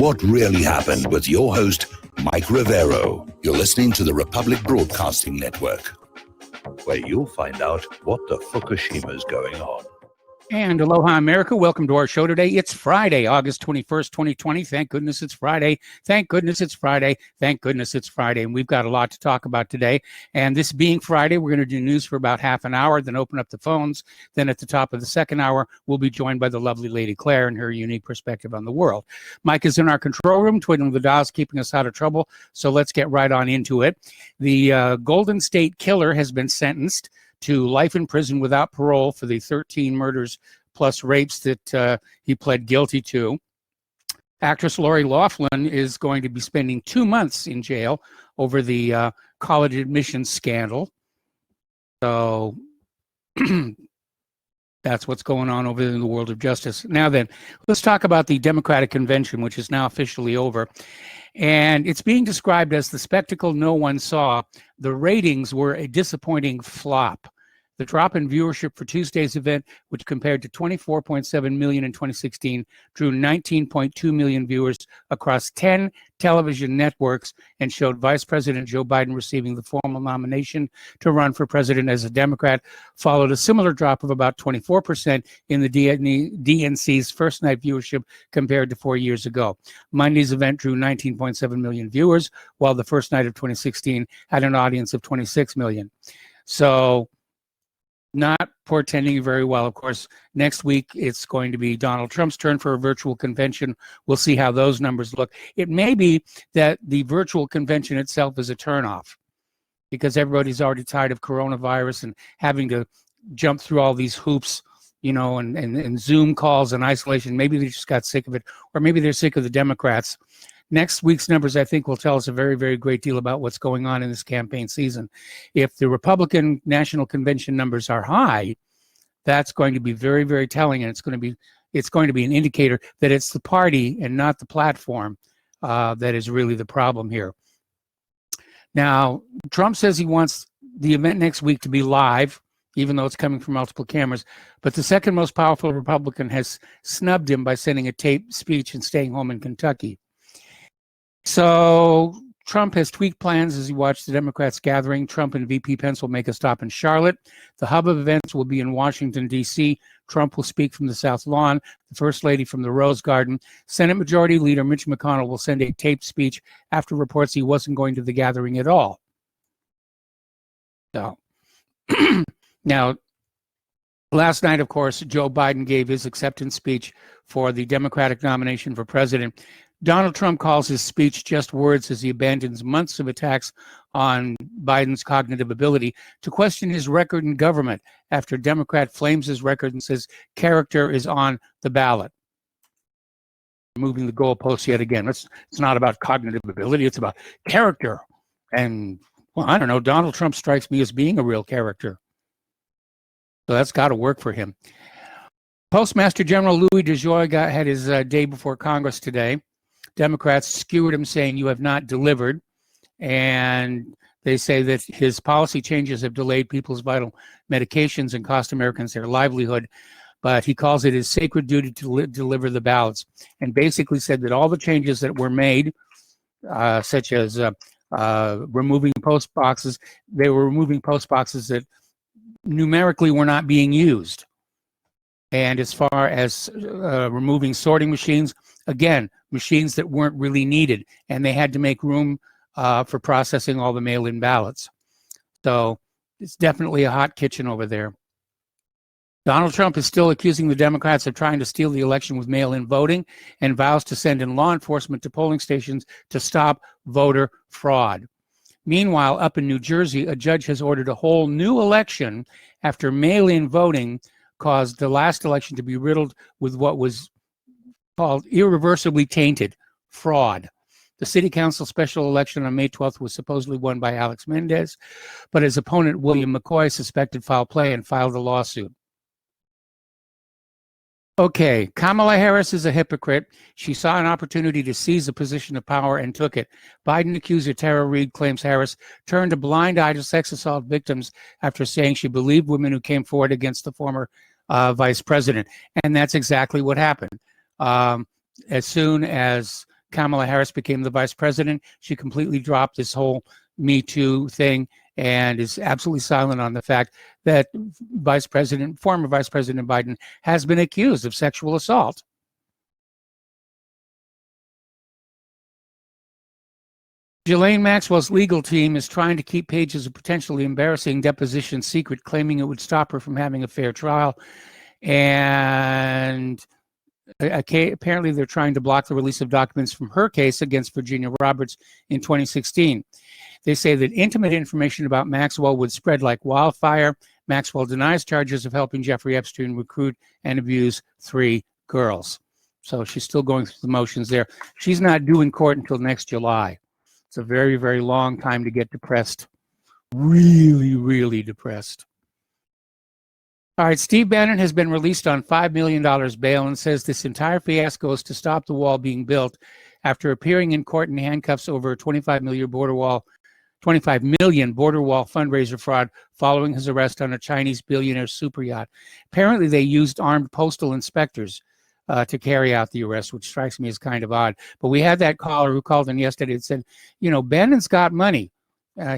What really happened with your host, Mike Rivero. You're listening to the Republic Broadcasting Network, where you'll find out what the Fukushima's going on. And aloha, America. Welcome to our show today. It's Friday, August 21st, 2020. Thank goodness it's Friday. Thank goodness it's Friday. Thank goodness it's Friday. And we've got a lot to talk about today. And this being Friday, we're going to do news for about half an hour, then open up the phones. Then at the top of the second hour, we'll be joined by the lovely Lady Claire and her unique perspective on the world. Mike is in our control room, twiddling the dials, keeping us out of trouble. So let's get right on into it. The Golden State Killer has been sentenced to life in prison without parole for the 13 murders plus rapes that he pled guilty to. Actress Lori Loughlin is going to be spending 2 months in jail over the college admissions scandal. So that's what's going on over in the world of justice. Now then, let's talk about the Democratic Convention, which is now officially over. And it's being described as the spectacle no one saw. The ratings were a disappointing flop. The drop in viewership for Tuesday's event, which compared to 24.7 million in 2016, drew 19.2 million viewers across 10 television networks and showed Vice President Joe Biden receiving the formal nomination to run for president as a Democrat, followed a similar drop of about 24% in the DNC's first night viewership compared to 4 years ago. Monday's event drew 19.7 million viewers, while the first night of 2016 had an audience of 26 million. So, not portending very well. Of course, next week it's going to be Donald Trump's turn for a virtual convention. We'll see how those numbers look. It may be that the virtual convention itself is a turnoff because everybody's already tired of coronavirus and having to jump through all these hoops, you know, and Zoom calls and isolation. Maybe they just got sick of it, or maybe they're sick of the Democrats. Next week's numbers, I think, will tell us a very, very great deal about what's going on in this campaign season. If the Republican National Convention numbers are high, that's going to be very, very telling, and it's going to be an indicator that it's the party and not the platform that is really the problem here. Now, Trump says he wants the event next week to be live, even though it's coming from multiple cameras, but the second most powerful Republican has snubbed him by sending a taped speech and staying home in Kentucky. So Trump has tweaked plans as he watched the Democrats gathering. Trump and VP Pence will make a stop in Charlotte. The hub of events will be in Washington, D.C. Trump will speak from the South Lawn. The First Lady from the Rose Garden. Senate Majority Leader Mitch McConnell will send a taped speech after reports he wasn't going to the gathering at all. So, now, last night, of course, Joe Biden gave his acceptance speech for the Democratic nomination for president. Donald Trump calls his speech just words as he abandons months of attacks on Biden's cognitive ability to question his record in government after a Democrat flames his record and says character is on the ballot. Moving the goalposts yet again. It's not about cognitive ability, it's about character. And, well, I don't know, Donald Trump strikes me as being a real character. So that's got to work for him. Postmaster General Louis DeJoy had his day before Congress today. Democrats skewered him, saying you have not delivered, and they say that his policy changes have delayed people's vital medications and cost Americans their livelihood, but he calls it his sacred duty to deliver the ballots, and basically said that all the changes that were made, such as removing post boxes, they were removing post boxes that numerically were not being used. And as far as removing sorting machines, again, machines that weren't really needed, and they had to make room for processing all the mail-in ballots. So it's definitely a hot kitchen over there. Donald Trump is still accusing the Democrats of trying to steal the election with mail-in voting and vows to send in law enforcement to polling stations to stop voter fraud. Meanwhile, up in New Jersey, a judge has ordered a whole new election after mail-in voting caused the last election to be riddled with what was called irreversibly tainted fraud. The city council special election on May 12th was supposedly won by Alex Mendez, but his opponent, William McCoy, suspected foul play and filed a lawsuit. Okay, Kamala Harris is a hypocrite. She saw an opportunity to seize a position of power and took it. Biden accuser Tara Reade claims Harris turned a blind eye to sex assault victims after saying she believed women who came forward against the former vice president. And that's exactly what happened. As soon as Kamala Harris became the vice president, she completely dropped this whole Me Too thing and is absolutely silent on the fact that former Vice President Biden has been accused of sexual assault. Ghislaine Maxwell's legal team is trying to keep pages of potentially embarrassing depositions secret, claiming it would stop her from having a fair trial. And apparently they're trying to block the release of documents from her case against Virginia Roberts in 2016. They say that intimate information about Maxwell would spread like wildfire. Maxwell denies charges of helping Jeffrey Epstein recruit and abuse 3 girls. So she's still going through the motions there. She's not due in court until next July. It's a very, very long time to get depressed. Really, really depressed. All right, Steve Bannon has been released on $5 million bail and says this entire fiasco is to stop the wall being built after appearing in court in handcuffs over a $25 million border wall fundraiser fraud following his arrest on a Chinese billionaire super yacht. Apparently, they used armed postal inspectors to carry out the arrest, which strikes me as kind of odd. But we had that caller who called in yesterday and said, you know, Bannon's got money.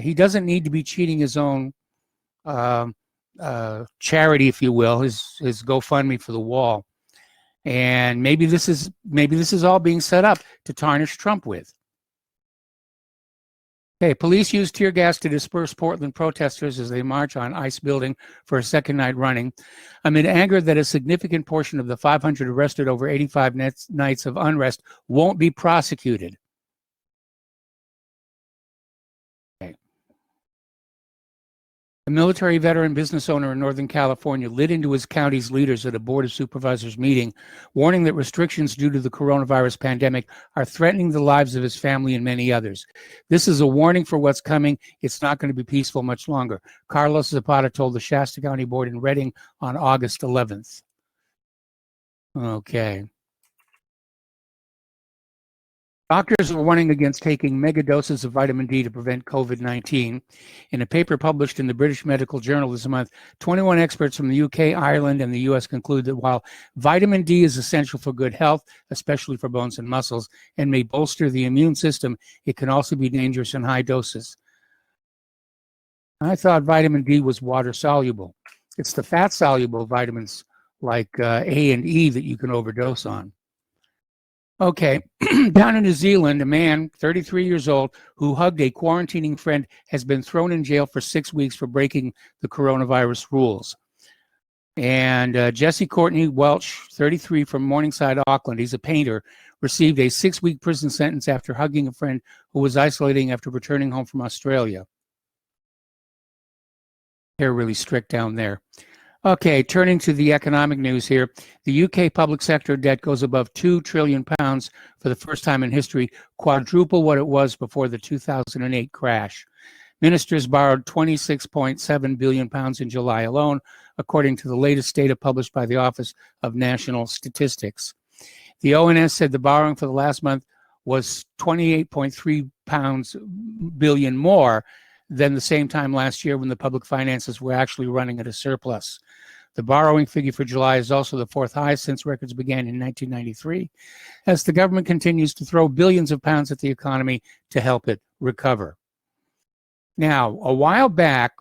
He doesn't need to be cheating his own charity, if you will, his GoFundMe for the wall. And maybe this is all being set up to tarnish Trump with. Okay, police used tear gas to disperse Portland protesters as they march on ICE building for a second night running, amid anger that a significant portion of the 500 arrested over 85 nights of unrest won't be prosecuted. Okay. A military veteran business owner in Northern California lit into his county's leaders at a Board of Supervisors meeting, warning that restrictions due to the coronavirus pandemic are threatening the lives of his family and many others. This is a warning for what's coming. It's not going to be peaceful much longer. Carlos Zapata told the Shasta County Board in Redding on August 11th. Okay. Doctors are warning against taking mega doses of vitamin D to prevent COVID-19. In a paper published in the British Medical Journal this month, 21 experts from the UK, Ireland, and the US conclude that while vitamin D is essential for good health, especially for bones and muscles, and may bolster the immune system, it can also be dangerous in high doses. I thought vitamin D was water-soluble. It's the fat-soluble vitamins like A and E that you can overdose on. Okay, down in New Zealand, a man, 33 years old, who hugged a quarantining friend has been thrown in jail for 6 weeks for breaking the coronavirus rules. And Jesse Courtney Welch, 33, from Morningside, Auckland, he's a painter, received a 6-week prison sentence after hugging a friend who was isolating after returning home from Australia. They're really strict down there. Okay, turning to the economic news here. The UK public sector debt goes above £2 trillion for the first time in history, quadruple what it was before the 2008 crash. Ministers borrowed £26.7 billion in July alone, according to the latest data published by the Office of National Statistics. The ONS said the borrowing for the last month was £28.3 billion more than the same time last year when the public finances were actually running at a surplus. The borrowing figure for July is also the 4th highest since records began in 1993, as the government continues to throw billions of pounds at the economy to help it recover. Now, a while back,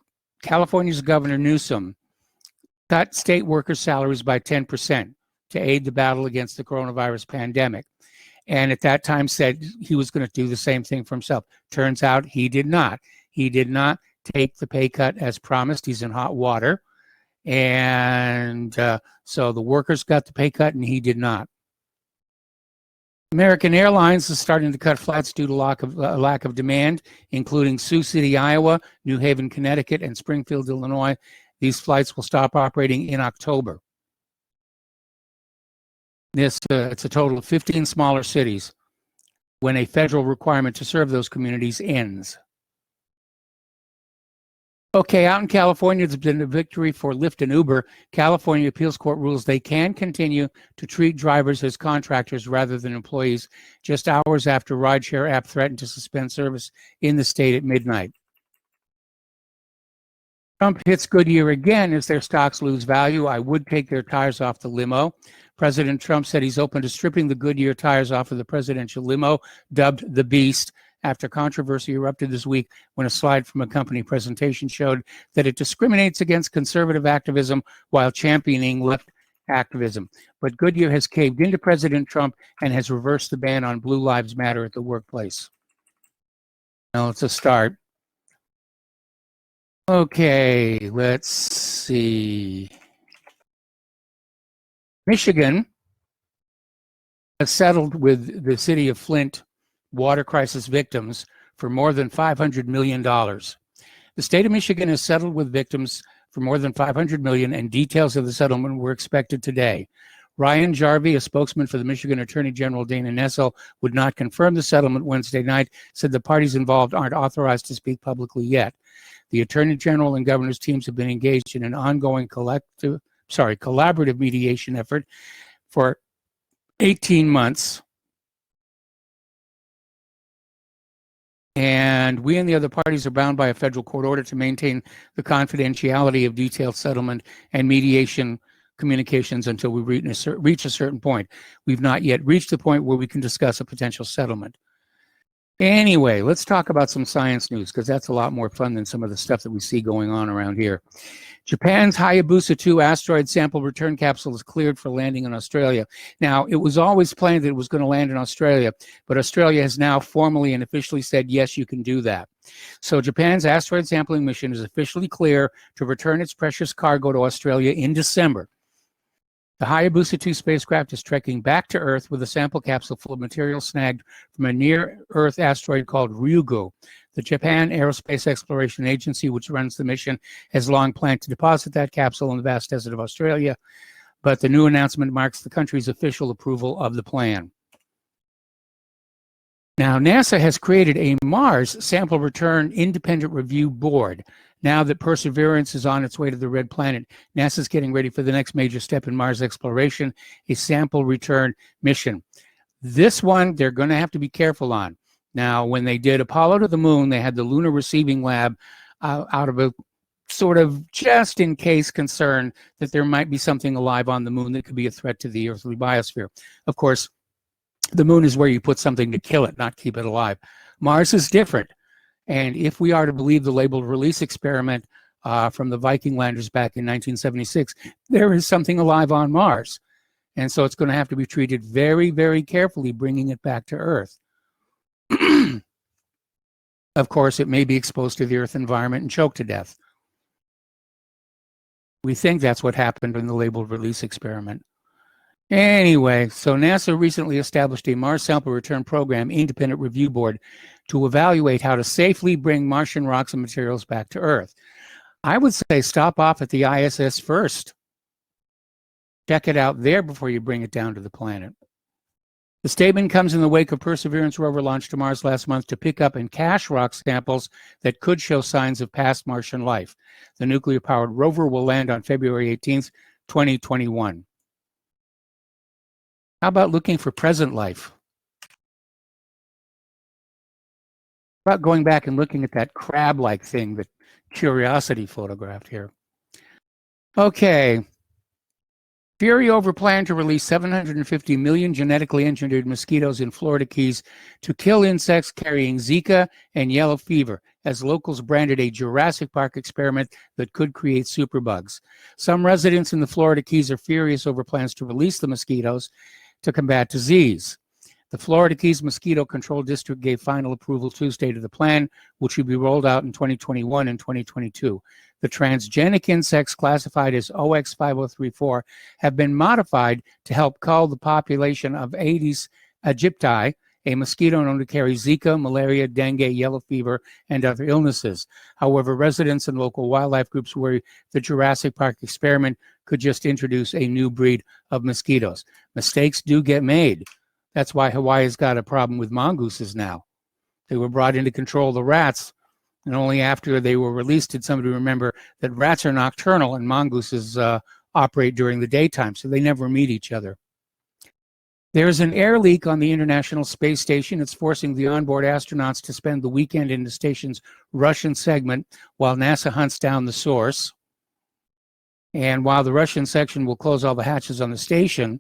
California's Governor Newsom cut state workers' salaries by 10% to aid the battle against the coronavirus pandemic. And at that time said he was going to do the same thing for himself. Turns out he did not. He did not take the pay cut as promised. He's in hot water. And so the workers got the pay cut and he did not. American Airlines is starting to cut flights due to lack of demand, including Sioux City, Iowa, New Haven, Connecticut, and Springfield, Illinois. These flights will stop operating in October. It's a total of 15 smaller cities when a federal requirement to serve those communities ends. Okay, out in California, there's been a victory for Lyft and Uber. California appeals court rules they can continue to treat drivers as contractors rather than employees, just hours after rideshare app threatened to suspend service in the state at midnight. Trump hits Goodyear again as their stocks lose value. I would take their tires off the limo. President Trump said he's open to stripping the Goodyear tires off of the presidential limo, dubbed the Beast, after controversy erupted this week when a slide from a company presentation showed that it discriminates against conservative activism while championing left activism. But Goodyear has caved into President Trump and has reversed the ban on Blue Lives Matter at the workplace. Now it's a start. Okay, let's see. Michigan has settled with the city of Flint water crisis victims for more than $500 million. The state of Michigan has settled with victims for more than $500 million, and details of the settlement were expected today. Ryan Jarvie, a spokesman for the Michigan Attorney General Dana Nessel, would not confirm the settlement Wednesday night, said the parties involved aren't authorized to speak publicly yet. The Attorney General and governor's teams have been engaged in an ongoing collaborative mediation effort for 18 months. And we and the other parties are bound by a federal court order to maintain the confidentiality of detailed settlement and mediation communications until we reach a certain point. We've not yet reached the point where we can discuss a potential settlement. Anyway, let's talk about some science news, because that's a lot more fun than some of the stuff that we see going on around here. Japan's Hayabusa 2 asteroid sample return capsule is cleared for landing in Australia. Now, it was always planned that it was going to land in Australia, but Australia has now formally and officially said, yes, you can do that. So Japan's asteroid sampling mission is officially clear to return its precious cargo to Australia in December. The Hayabusa 2 spacecraft is trekking back to Earth with a sample capsule full of material snagged from a near-Earth asteroid called Ryugu. The Japan Aerospace Exploration Agency, which runs the mission, has long planned to deposit that capsule in the vast desert of Australia, but the new announcement marks the country's official approval of the plan. Now, NASA has created a Mars Sample Return Independent Review Board. Now that Perseverance is on its way to the Red Planet, NASA's getting ready for the next major step in Mars exploration, a sample return mission. This one, they're going to have to be careful on. Now, when they did Apollo to the Moon, they had the Lunar Receiving Lab out of a sort of just in case concern that there might be something alive on the Moon that could be a threat to the earthly biosphere. Of course, the Moon is where you put something to kill it, not keep it alive. Mars is different. And if we are to believe the labeled release experiment from the Viking landers back in 1976, there is something alive on Mars. And so it's going to have to be treated very, very carefully, bringing it back to Earth. Of course, it may be exposed to the Earth environment and choked to death. We think that's what happened in the labeled release experiment. Anyway, so NASA recently established a Mars Sample Return Program Independent Review Board to evaluate how to safely bring Martian rocks and materials back to Earth. I would say stop off at the ISS first. Check it out there before you bring it down to the planet. The statement comes in the wake of Perseverance rover launched to Mars last month to pick up and cache rock samples that could show signs of past Martian life. The nuclear-powered rover will land on February 18th, 2021. How about looking for present life? How about going back and looking at that crab-like thing that Curiosity photographed here? Okay. Fury over plan to release 750 million genetically engineered mosquitoes in Florida Keys to kill insects carrying Zika and yellow fever, as locals branded a Jurassic Park experiment that could create superbugs. Some residents in the Florida Keys are furious over plans to release the mosquitoes to combat disease. The Florida Keys Mosquito Control District gave final approval Tuesday to the plan, which will be rolled out in 2021 and 2022. The transgenic insects classified as OX5034 have been modified to help cull the population of Aedes aegypti, a mosquito known to carry Zika, malaria, dengue, yellow fever, and other illnesses. However, residents and local wildlife groups worry the Jurassic Park experiment could just introduce a new breed of mosquitoes. Mistakes do get made. That's why Hawaii's got a problem with mongooses now. They were brought in to control the rats, and only after they were released did somebody remember that rats are nocturnal and mongooses operate during the daytime, so they never meet each other. There's an air leak on the International Space Station. It's forcing the onboard astronauts to spend the weekend in the station's Russian segment while NASA hunts down the source. And while the Russian section will close all the hatches on the station,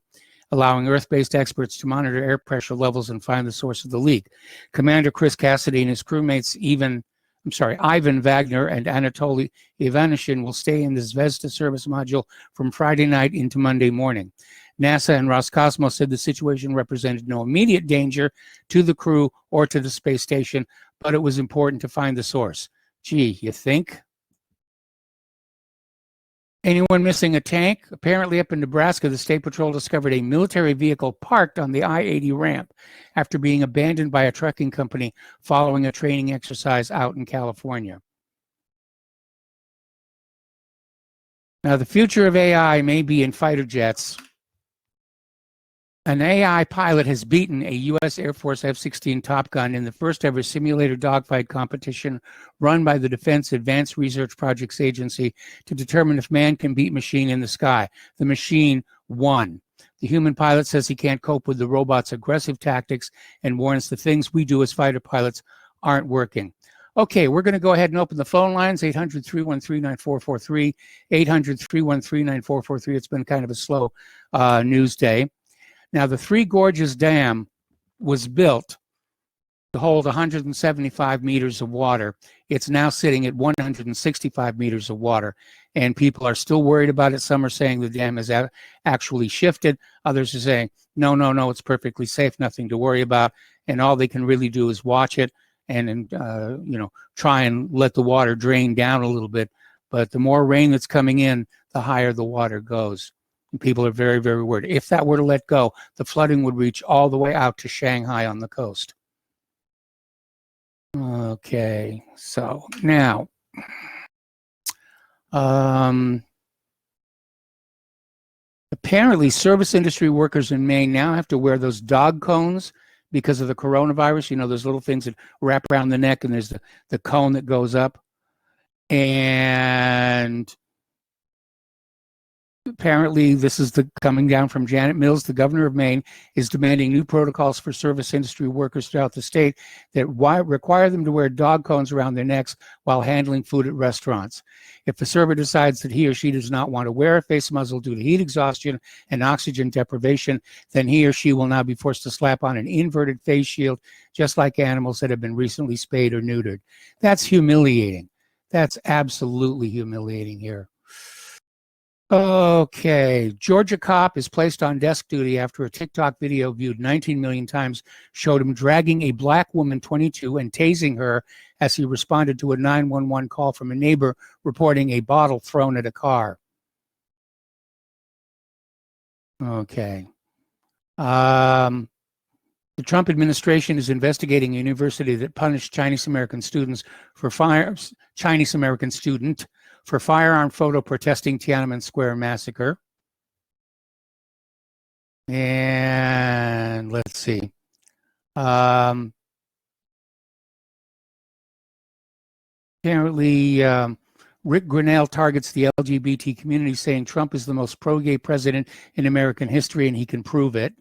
allowing Earth-based experts to monitor air pressure levels and find the source of the leak. Commander Chris Cassidy and his crewmates Ivan Wagner and Anatoly Ivanishin will stay in this Zvezda service module from Friday night into Monday morning. NASA and Roscosmos said the situation represented no immediate danger to the crew or to the space station, but it was important to find the source. Gee, you think? Anyone missing a tank? Apparently up in Nebraska, the State Patrol discovered a military vehicle parked on the I-80 ramp after being abandoned by a trucking company following a training exercise out in California. Now, the future of AI may be in fighter jets. An AI pilot has beaten a U.S. Air Force F-16 Top Gun in the first ever simulator dogfight competition run by the Defense Advanced Research Projects Agency to determine if man can beat machine in the sky. The machine won. The human pilot says he can't cope with the robot's aggressive tactics and warns the things we do as fighter pilots aren't working. Okay, we're going to go ahead and open the phone lines, 800-313-9443, 800-313-9443. It's been kind of a slow news day. Now, the Three Gorges Dam was built to hold 175 meters of water. It's now sitting at 165 meters of water, and people are still worried about it. Some are saying the dam has actually shifted. Others are saying, no, it's perfectly safe, nothing to worry about, and all they can really do is watch it and try and let the water drain down a little bit. But the more rain that's coming in, the higher the water goes. People are very, very worried. If that were to let go, the flooding would reach all the way out to Shanghai on the coast. Okay, so now, apparently service industry workers in Maine now have to wear those dog cones because of the coronavirus. You know, those little things that wrap around the neck, and there's the cone that goes up. And apparently, this is coming down from Janet Mills. The governor of Maine is demanding new protocols for service industry workers throughout the state that require them to wear dog cones around their necks while handling food at restaurants. If the server decides that he or she does not want to wear a face muzzle due to heat exhaustion and oxygen deprivation, then he or she will now be forced to slap on an inverted face shield, just like animals that have been recently spayed or neutered. That's humiliating. That's absolutely humiliating here. Okay, Georgia cop is placed on desk duty after a TikTok video viewed 19 million times showed him dragging a black woman, 22, and tasing her as he responded to a 911 call from a neighbor reporting a bottle thrown at a car. Okay. The Trump administration is investigating a university that punished Chinese American student for firearm photo protesting Tiananmen Square massacre. And let's see. Apparently, Rick Grinnell targets the LGBT community, saying Trump is the most pro-gay president in American history, and he can prove it.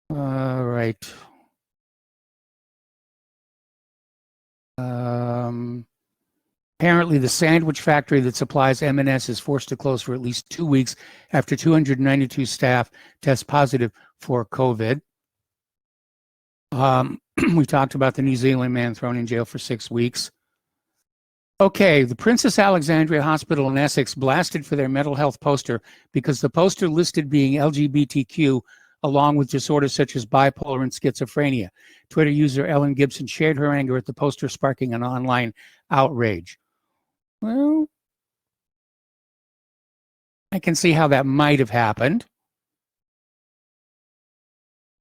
All right. Apparently, the sandwich factory that supplies M&S is forced to close for at least 2 weeks after 292 staff test positive for COVID. We talked about the New Zealand man thrown in jail for 6 weeks. Okay, the Princess Alexandria Hospital in Essex blasted for their mental health poster because the poster listed being LGBTQ along with disorders such as bipolar and schizophrenia. Twitter user Ellen Gibson shared her anger at the poster, sparking an online outrage. Well, I can see how that might have happened.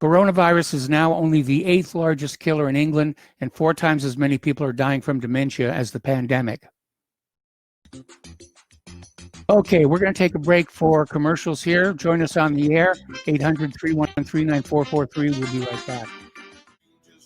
Coronavirus is now only the 8th largest killer in England, and 4 times as many people are dying from dementia as the pandemic. Okay, we're going to take a break for commercials here. Join us on the air, 800-313-9443. We'll be right back.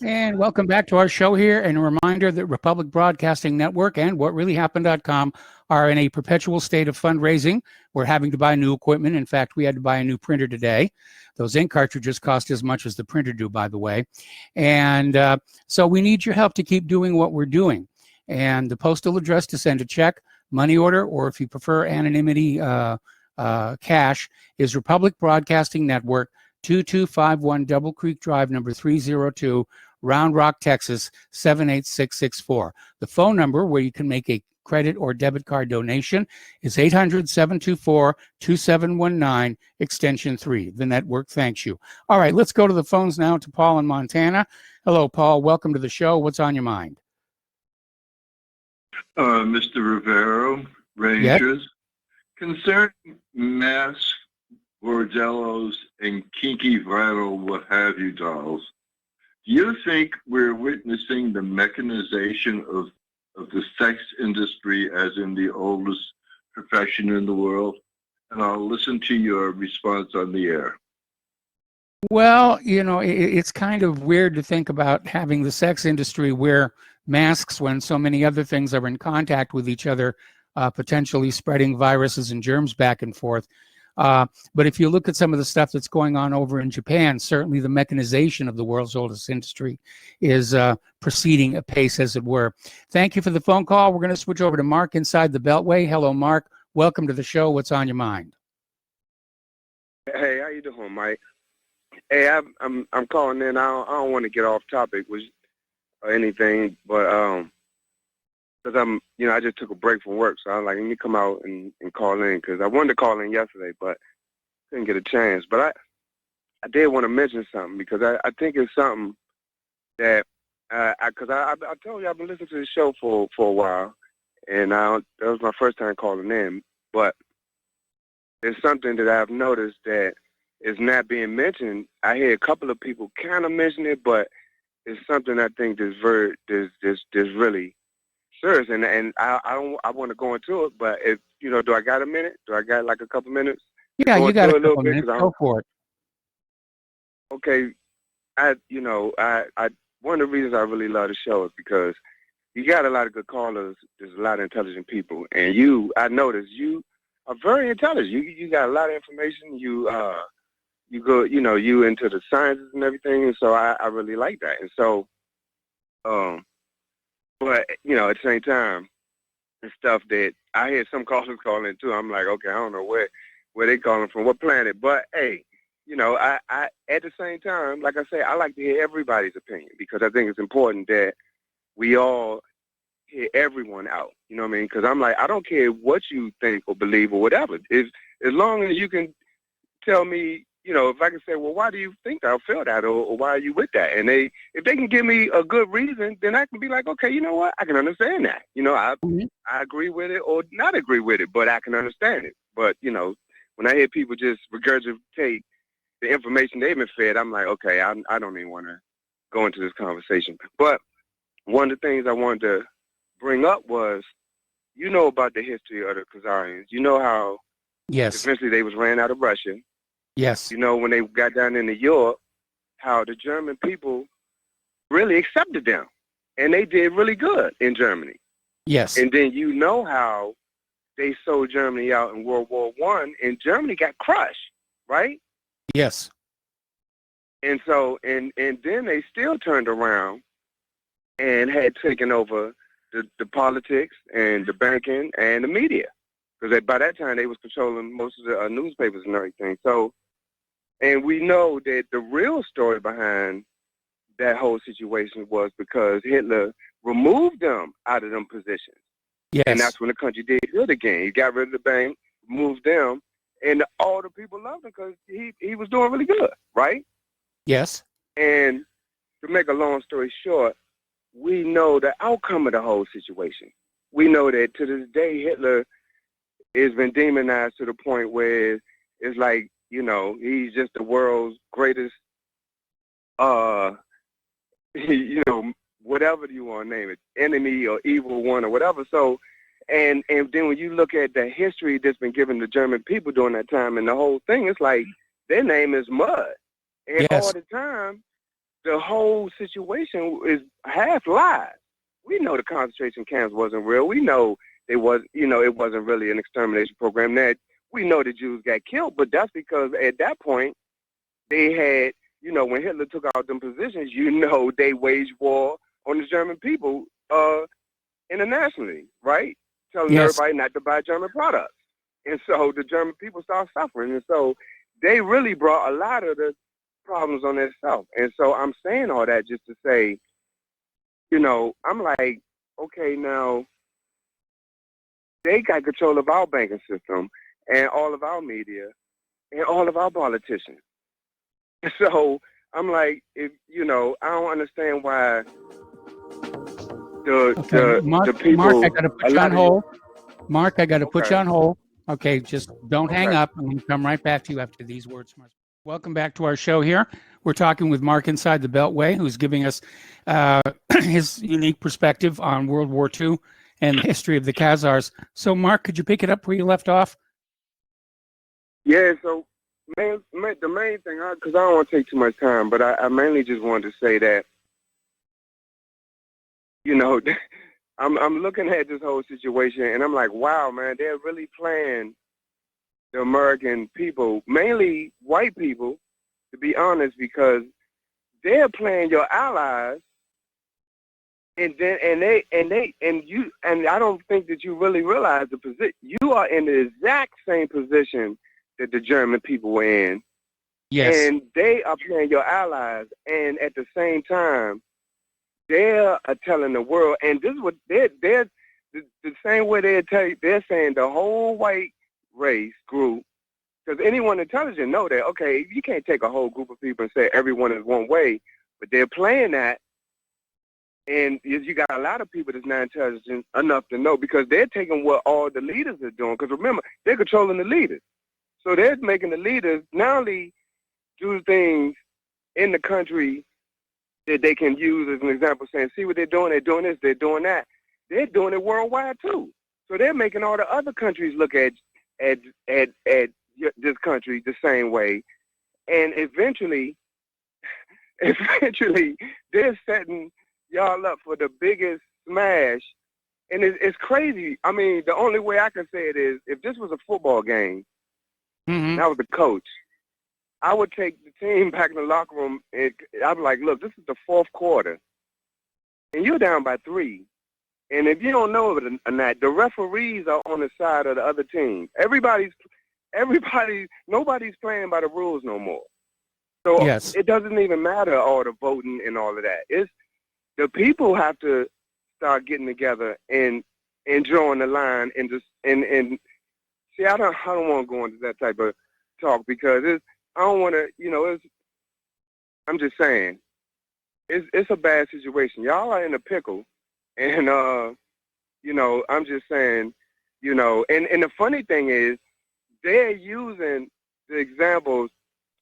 And welcome back to our show here. And a reminder that Republic Broadcasting Network and WhatReallyHappened.com are in a perpetual state of fundraising. We're having to buy new equipment. In fact, we had to buy a new printer today. Those ink cartridges cost as much as the printer do, by the way. And so we need your help to keep doing what we're doing. And the postal address to send a check, money order, or if you prefer anonymity, cash is Republic Broadcasting Network, 2251 Double Creek Drive, number 302, Round Rock, Texas, 78664. The phone number where you can make a credit or debit card donation is 800-724-2719, extension 3. The network thanks you. All right, let's go to the phones now to Paul in Montana. Hello, Paul. Welcome to the show. What's on your mind? Mr. Rivero, Rangers, yes. Concerning masks, bordellos, and kinky viral what have you dolls, do you think we're witnessing the mechanization of the sex industry as in the oldest profession in the world? And I'll listen to your response on the air. Well, you know, it's kind of weird to think about having the sex industry wear masks when so many other things are in contact with each other, potentially spreading viruses and germs back and forth. But if you look at some of the stuff that's going on over in Japan, certainly the mechanization of the world's oldest industry is proceeding apace, as it were. Thank you for the phone call. We're going to switch over to Mark inside the Beltway. Hello, Mark. Welcome to the show. What's on your mind? Hey, how you doing, Mike? Hey, I'm calling in. I don't want to get off topic or anything, but because I just took a break from work, so I'm like, let me come out and call in, because I wanted to call in yesterday, but couldn't get a chance. But I did want to mention something, because I think it's something that because I told you I've been listening to the show for a while, and that was my first time calling in. But there's something that I've noticed that is not being mentioned. I hear a couple of people kind of mention it, but it's something I think that's really serious, and I want to go into it, but if do I got a minute? Do I got like a couple minutes? Yeah, you got a couple minutes. Go for it. Okay, I one of the reasons I really love the show is because you got a lot of good callers. There's a lot of intelligent people, and I noticed you are very intelligent. You got a lot of information. You go, you into the sciences and everything, and so I really like that. And so, but at the same time, the stuff that I hear some callers calling too, I'm like, okay, I don't know where they calling from, what planet. But hey, I at the same time, like I say, I like to hear everybody's opinion, because I think it's important that we all hear everyone out. You know what I mean? Because I'm like, I don't care what you think or believe or whatever. As long as you can tell me, if I can say, well, why do you think I feel that, or why are you with that? And if they can give me a good reason, then I can be like, okay, you know what? I can understand that. I agree with it or not agree with it, but I can understand it. But, when I hear people just regurgitate the information they've been fed, I'm like, okay, I don't even want to go into this conversation. But one of the things I wanted to bring up was, about the history of the Khazarians. You know how eventually they was ran out of Russia. Yes. When they got down into Europe, how the German people really accepted them, and they did really good in Germany. Yes. And then how they sold Germany out in World War I, and Germany got crushed, right? Yes. And so, and then they still turned around and had taken over the politics and the banking and the media, because by that time they was controlling most of the newspapers and everything. So, and we know that the real story behind that whole situation was because Hitler removed them out of them positions. Yes. And that's when the country did good again. He got rid of the bank, moved them, and all the people loved him because he was doing really good, right? Yes. And to make a long story short, we know the outcome of the whole situation. We know that to this day, Hitler has been demonized to the point where it's like, he's just the world's greatest, whatever you want to name it, enemy or evil one or whatever. So, and then when you look at the history that's been given to German people during that time and the whole thing, it's like their name is mud. And all the time, the whole situation is half lies. We know the concentration camps wasn't real. We know it wasn't really an extermination program. That we know the Jews got killed, but that's because at that point they had, when Hitler took out them positions, they waged war on the German people internationally, right? Telling everybody not to buy German products. And so the German people start suffering. And so they really brought a lot of the problems on themselves. And so I'm saying all that just to say, you know, I'm like, okay, now they got control of our banking system and all of our media and all of our politicians. So I'm like, if you know, I don't understand why Mark, the people. I got to put you on hold. Mark, I got to put you on hold. Okay, just don't hang up. I'm going to come right back to you after these words. Welcome back to our show here. We're talking with Mark inside the Beltway, who's giving us his unique perspective on World War II and the history of the Khazars. So, Mark, could you pick it up where you left off? Yeah, so the main thing, because I don't want to take too much time, but I mainly just wanted to say that, you know, I'm looking at this whole situation, and I'm like, wow, man, they're really playing the American people, mainly white people, to be honest, because they're playing your allies, and I don't think that you really realize the position. You are in the exact same position that the German people were in. Yes. And they are playing your allies, and at the same time, they're telling the world, and this is what they're the same way they're saying the whole white race group, because anyone intelligent know that, okay, you can't take a whole group of people and say everyone is one way, but they're playing that, and you got a lot of people that's not intelligent enough to know, because they're taking what all the leaders are doing, because remember, they're controlling the leaders. So they're making the leaders not only do things in the country that they can use as an example, saying, see what they're doing this, they're doing that. They're doing it worldwide too. So they're making all the other countries look at this country the same way. And eventually they're setting y'all up for the biggest smash. And it's crazy. I mean, the only way I can say it is, if this was a football game, and I was the coach, I would take the team back in the locker room, and I'd be like, look, this is the fourth quarter, and you're down by 3. And if you don't know it or not, the referees are on the side of the other team. Nobody's playing by the rules no more. So yes. It doesn't even matter all the voting and all of that. It's the people have to start getting together and drawing the line and see, I don't want to go into that type of talk, because I don't want to, you know, I'm just saying, it's a bad situation. Y'all are in a pickle, and, you know, I'm just saying, you know, and the funny thing is, they're using the examples,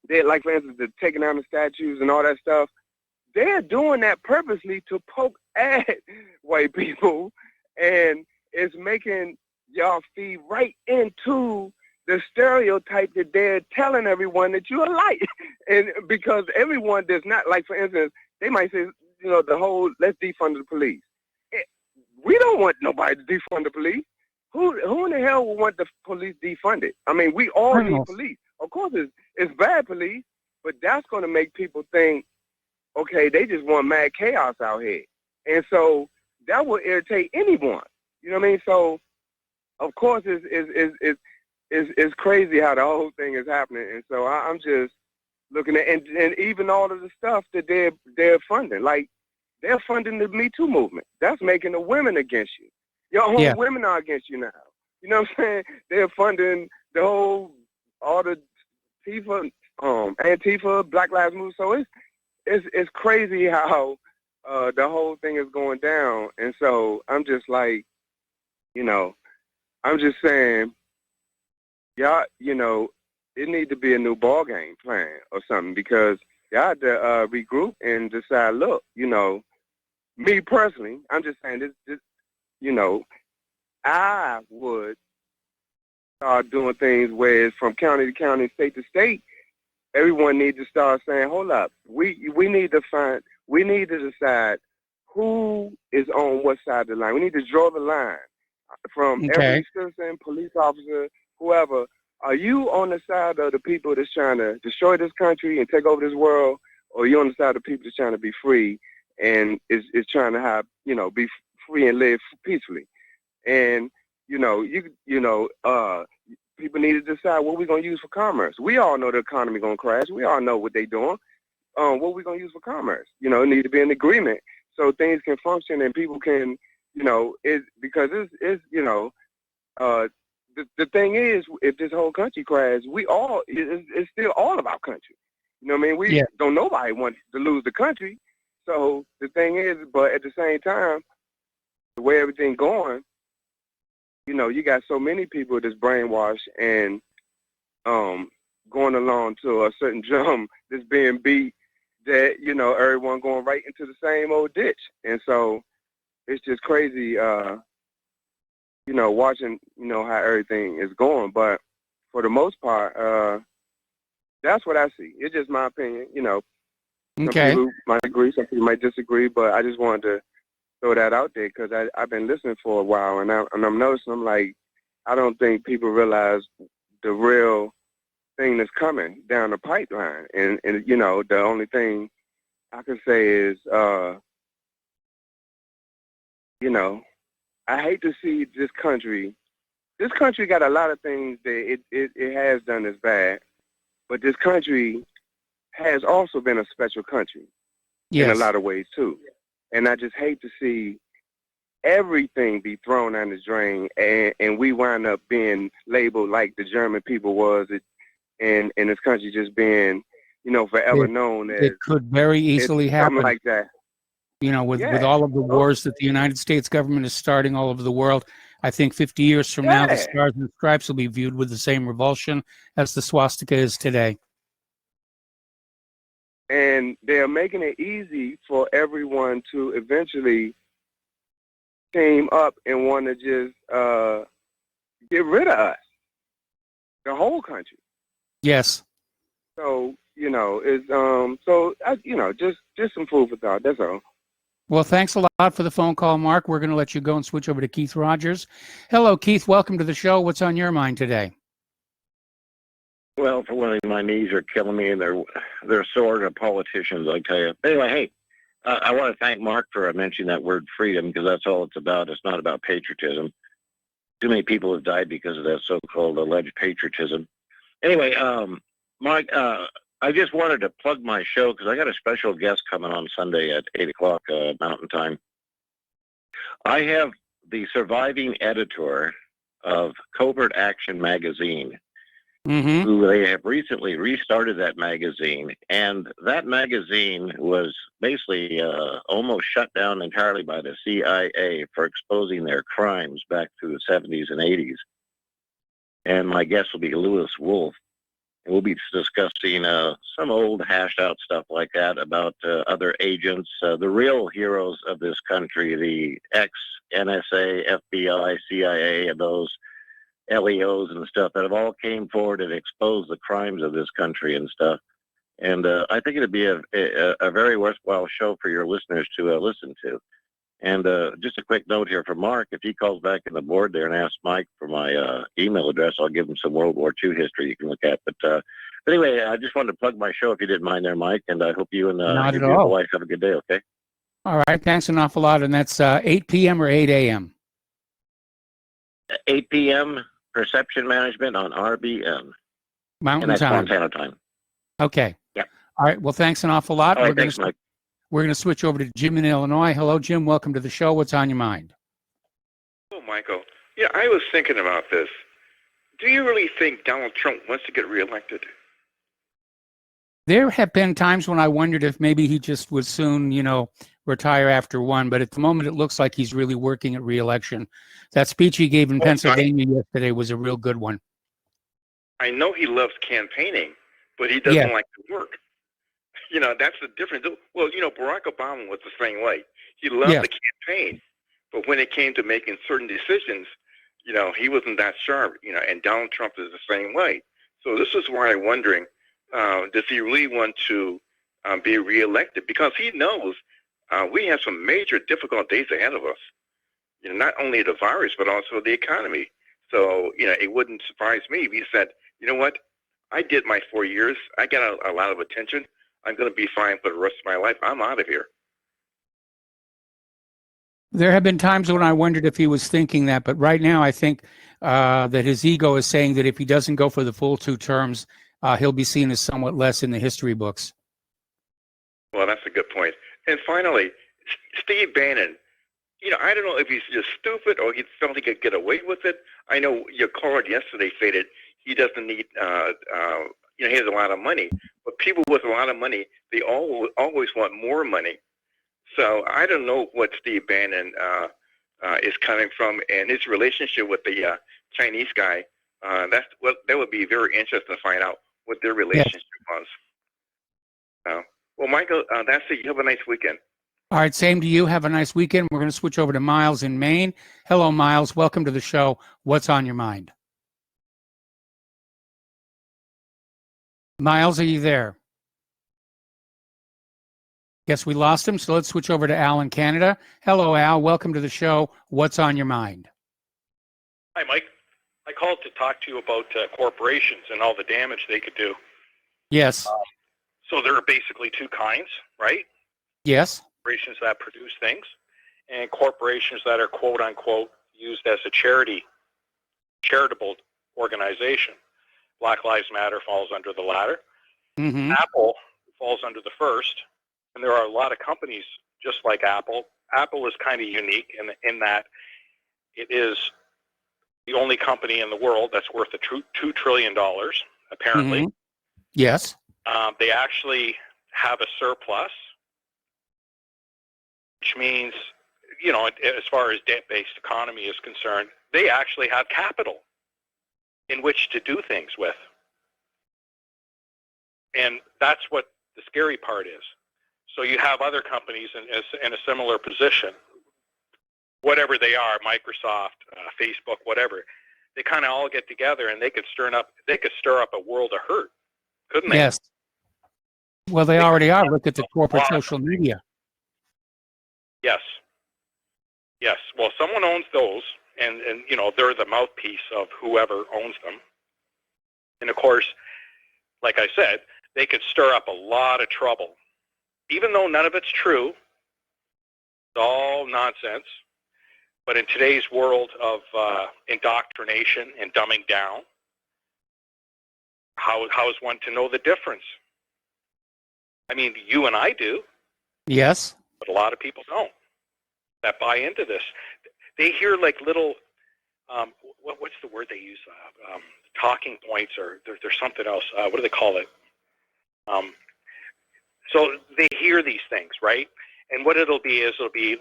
like, for instance, the taking down the statues and all that stuff. They're doing that purposely to poke at white people, and it's making y'all feed right into the stereotype that they're telling everyone that you're alike. And because everyone does not, like, for instance, they might say, you know, the whole, let's defund the police. We don't want nobody to defund the police. Who in the hell will want the police defunded? I mean, we all need police. Of course, it's bad police, but that's going to make people think, okay, they just want mad chaos out here. And so that will irritate anyone. You know what I mean? So, of course, it's crazy how the whole thing is happening. And so I'm just looking at, and even all of the stuff that they're funding. Like, they're funding the Me Too movement. That's making the women against you. Your own women are against you now. You know what I'm saying? They're funding all the Antifa, Black Lives Matter. So it's crazy how the whole thing is going down. And so I'm just like, you know, I'm just saying, y'all, you know, it need to be a new ball game plan or something, because y'all had to regroup and decide, look, you know, me personally, I'm just saying this, you know, I would start doing things where it's from county to county, state to state. Everyone needs to start saying, hold up, we need to decide who is on what side of the line. We need to draw the line from every citizen, police officer, whoever. Are you on the side of the people that's trying to destroy this country and take over this world, or are you on the side of the people that's trying to be free and is trying to have, you know, be free and live peacefully? And, you know, people need to decide what we're going to use for commerce. We all know the economy going to crash. We all know what they're doing. What we're going to use for commerce. You know, it needs to be an agreement so things can function and people can, you know, because the thing is, if this whole country crashes, it's still all of our country. You know what I mean? Don't nobody want to lose the country. So the thing is, but at the same time, the way everything going, you know, you got so many people that's brainwashed and going along to a certain drum that's being beat that, you know, everyone going right into the same old ditch. And so it's just crazy, you know, watching, you know, how everything is going. But for the most part, that's what I see. It's just my opinion, you know. Okay. Some people might agree, some people might disagree, but I just wanted to throw that out there because I've been listening for a while, and I'm noticing, I'm like, I don't think people realize the real thing that's coming down the pipeline. And you know, the only thing I can say is, you know, I hate to see this country. This country got a lot of things that it has done that's bad, but this country has also been a special country in a lot of ways too. And I just hate to see everything be thrown down the drain and we wind up being labeled like the German people was, and this country just being, you know, forever known as. It could very easily happen. Something like that. You know, with all of the wars that the United States government is starting all over the world, I think 50 years from now, the Stars and Stripes will be viewed with the same revulsion as the swastika is today. And they're making it easy for everyone to eventually team up and want to just get rid of us, the whole country. Yes. So, you know, it's you know, just some food for thought. That's all. Well, thanks a lot for the phone call, Mark. We're going to let you go and switch over to Keith Rogers. Hello, Keith. Welcome to the show. What's on your mind today? Well, for one thing, my knees are killing me, and they're sore to politicians, I tell you. Anyway, hey, I want to thank Mark for mentioning that word freedom, because that's all it's about. It's not about patriotism. Too many people have died because of that so-called alleged patriotism. Anyway, Mark, I just wanted to plug my show because I got a special guest coming on Sunday at 8 o'clock Mountain Time. I have the surviving editor of Covert Action magazine, who they have recently restarted that magazine, and that magazine was basically almost shut down entirely by the CIA for exposing their crimes back through the 70s and 80s. And my guest will be Lewis Wolf. And we'll be discussing some old hashed out stuff like that about other agents, the real heroes of this country, the ex-NSA, FBI, CIA, and those LEOs and stuff that have all came forward and exposed the crimes of this country and stuff. And I think it'd be a very worthwhile show for your listeners to listen to. And just a quick note here for Mark, if he calls back in the board there and asks Mike for my email address, I'll give him some World War II history you can look at. But anyway, I just wanted to plug my show if you didn't mind there, Mike, and I hope you and your beautiful wife have a good day, okay? All right, thanks an awful lot. And that's 8 p.m. or 8 a.m.? 8 p.m. Perception Management on RBN. Mountain Time. Montana time. Okay. Yeah. All right, well, thanks an awful lot. All right, thanks, Mike. We're going to switch over to Jim in Illinois. Hello, Jim. Welcome to the show. What's on your mind? Oh, Michael. Yeah, I was thinking about this. Do you really think Donald Trump wants to get reelected? There have been times when I wondered if maybe he just would soon, you know, retire after one. But at the moment, it looks like he's really working at reelection. That speech he gave in Pennsylvania yesterday was a real good one. I know he loves campaigning, but he doesn't like to work. You know, that's the difference. Well, you know, Barack Obama was the same way. He loved the campaign, but when it came to making certain decisions, you know, he wasn't that sharp, you know, and Donald Trump is the same way. So this is why I'm wondering, does he really want to be reelected? Because he knows we have some major difficult days ahead of us. You know, not only the virus, but also the economy. So, you know, it wouldn't surprise me if he said, you know what, I did my 4 years. I got a lot of attention. I'm going to be fine for the rest of my life. I'm out of here. There have been times when I wondered if he was thinking that, but right now I think that his ego is saying that if he doesn't go for the full 2 terms, he'll be seen as somewhat less in the history books. Well, that's a good point. And finally, Steve Bannon. I don't know if he's just stupid or he felt he could get away with it. I know your caller yesterday stated he doesn't need, he has a lot of money. But people with a lot of money, they always want more money. So I don't know what Steve Bannon is coming from, and his relationship with the Chinese guy. That would be very interesting to find out what their relationship was. Well, Michael, that's it. You have a nice weekend. All right, same to you. Have a nice weekend. We're going to switch over to Miles in Maine. Hello, Miles. Welcome to the show. What's on your mind? Miles, are you there? Guess we lost him, so let's switch over to Al in Canada. Hello, Al. Welcome to the show. What's on your mind? Hi, Mike. I called to talk to you about corporations and all the damage they could do. Yes. So there are basically 2 kinds, right? Yes. Corporations that produce things and corporations that are quote unquote used as a charitable organization. Black Lives Matter falls under the latter. Mm-hmm. Apple falls under the first, and there are a lot of companies just like Apple. Apple is kind of unique in that it is the only company in the world that's worth $2 trillion, apparently. Mm-hmm. Yes. They actually have a surplus, which means, as far as debt-based economy is concerned, they actually have capital in which to do things with. And that's what the scary part is. So you have other companies in a similar position, whatever they are, Microsoft, Facebook, whatever. They kind of all get together and they could stir up a world of hurt, couldn't they? Yes. Well, they already are. Look at the corporate social media. Yes. Yes. Well, someone owns those, and they're the mouthpiece of whoever owns them. And of course, like I said, they could stir up a lot of trouble. Even though none of it's true, it's all nonsense. But in today's world of indoctrination and dumbing down, how is one to know the difference? I mean, you and I do. Yes. But a lot of people don't that buy into this. They hear like little, what's the word they use? Talking points, or there's something else. What do they call it? So they hear these things, right? And what it'll be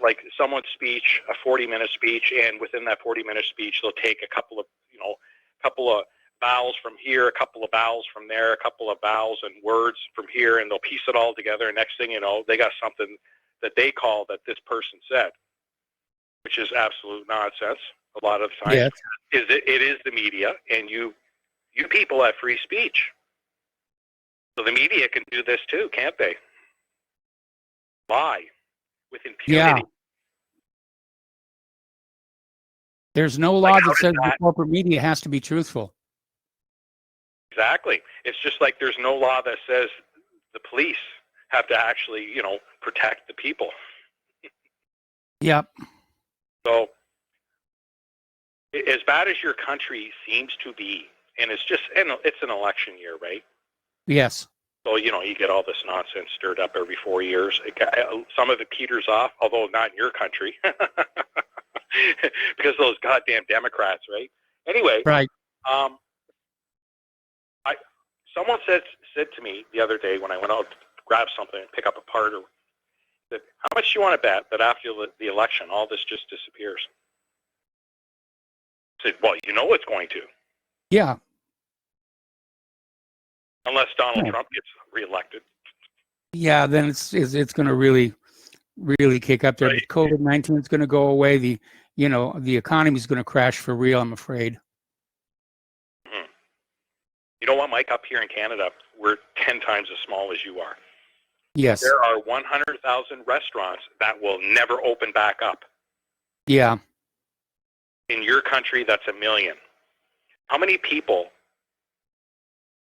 like someone's speech, a 40-minute speech, and within that 40-minute speech, they'll take a couple of vowels from here, a couple of vowels from there, a couple of vowels and words from here, and they'll piece it all together. And next thing you know, they got something that they call that this person said, which is absolute nonsense. A lot of the time, yes. It is the media, and you people have free speech, so the media can do this too, can't they? Lie with impunity. Yeah. There's no law that says the corporate media has to be truthful. Exactly. It's just like there's no law that says the police have to actually, protect the people. Yep. So, as bad as your country seems to be, and it's an election year, right? Yes. So, you get all this nonsense stirred up every 4 years. Some of it peters off, although not in your country. Because those goddamn Democrats, right? Anyway. Right. Someone said to me the other day when I went out to grab something and pick up a part, that how much do you want to bet that after the election all this just disappears? I said, well, it's going to. Yeah. Unless Donald Trump gets reelected. Yeah, then it's going to really kick up there. Right. But COVID-19 is going to go away. The economy is going to crash for real, I'm afraid. Mm-hmm. You know what, Mike? Up here in Canada, we're 10 times as small as you are. Yes. There are 100,000 restaurants that will never open back up. Yeah. In your country, that's 1 million. How many people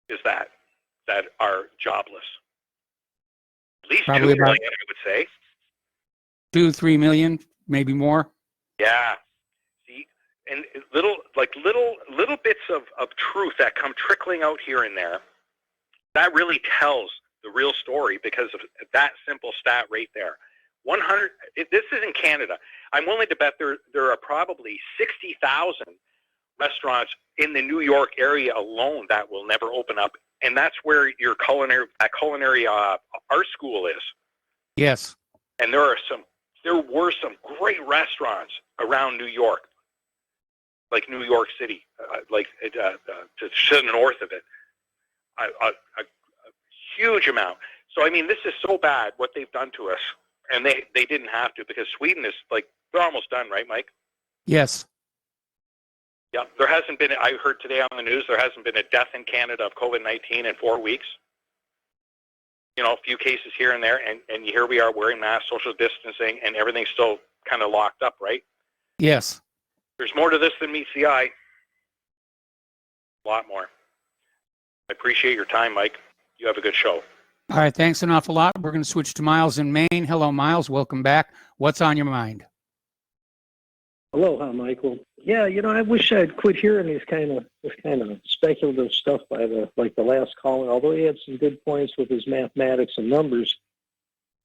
is that are jobless? At least probably 2 million, I would say. 2-3 million, maybe more. Yeah. See, and little bits of truth that come trickling out here and there. That really tells the real story because of that simple stat right there. 100. This is in Canada. I'm willing to bet there are probably 60,000 restaurants in the New York area alone that will never open up, and that's where your culinary art school is. Yes. And there were some great restaurants around New York, like New York City, to the north of it, a huge amount. So I mean, this is so bad what they've done to us, and they didn't have to, because Sweden is they're almost done, right, Mike? Yes. Yeah, there hasn't been. I heard today on the news there hasn't been a death in Canada of COVID-19 in 4 weeks. You know, a few cases here and there, and here we are wearing masks, social distancing, and everything's still kind of locked up, right? Yes. There's more to this than meets the eye. A lot more. I appreciate your time, Mike. You have a good show. All right, thanks an awful lot. We're going to switch to Miles in Maine. Hello, Miles. Welcome back. What's on your mind? Aloha, Michael. Yeah, I wish I'd quit hearing this kind of speculative stuff by the last caller. Although he had some good points with his mathematics and numbers,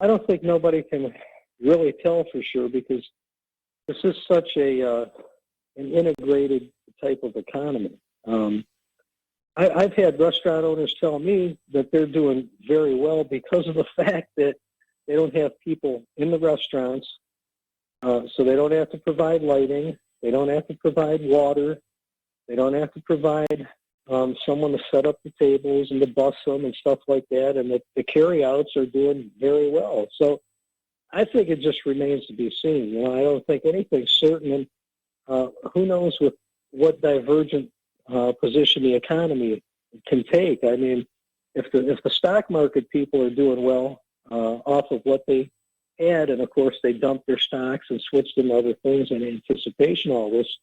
I don't think nobody can really tell for sure, because this is such an integrated type of economy. I've had restaurant owners tell me that they're doing very well because of the fact that they don't have people in the restaurants. So they don't have to provide lighting. They don't have to provide water. They don't have to provide someone to set up the tables and to bus them and stuff like that. And the carry-outs are doing very well. So I think it just remains to be seen. I don't think anything's certain. And who knows with what divergent position the economy can take. I mean, if the stock market people are doing well off of what they had, and of course they dumped their stocks and switched into other things in anticipation of all this,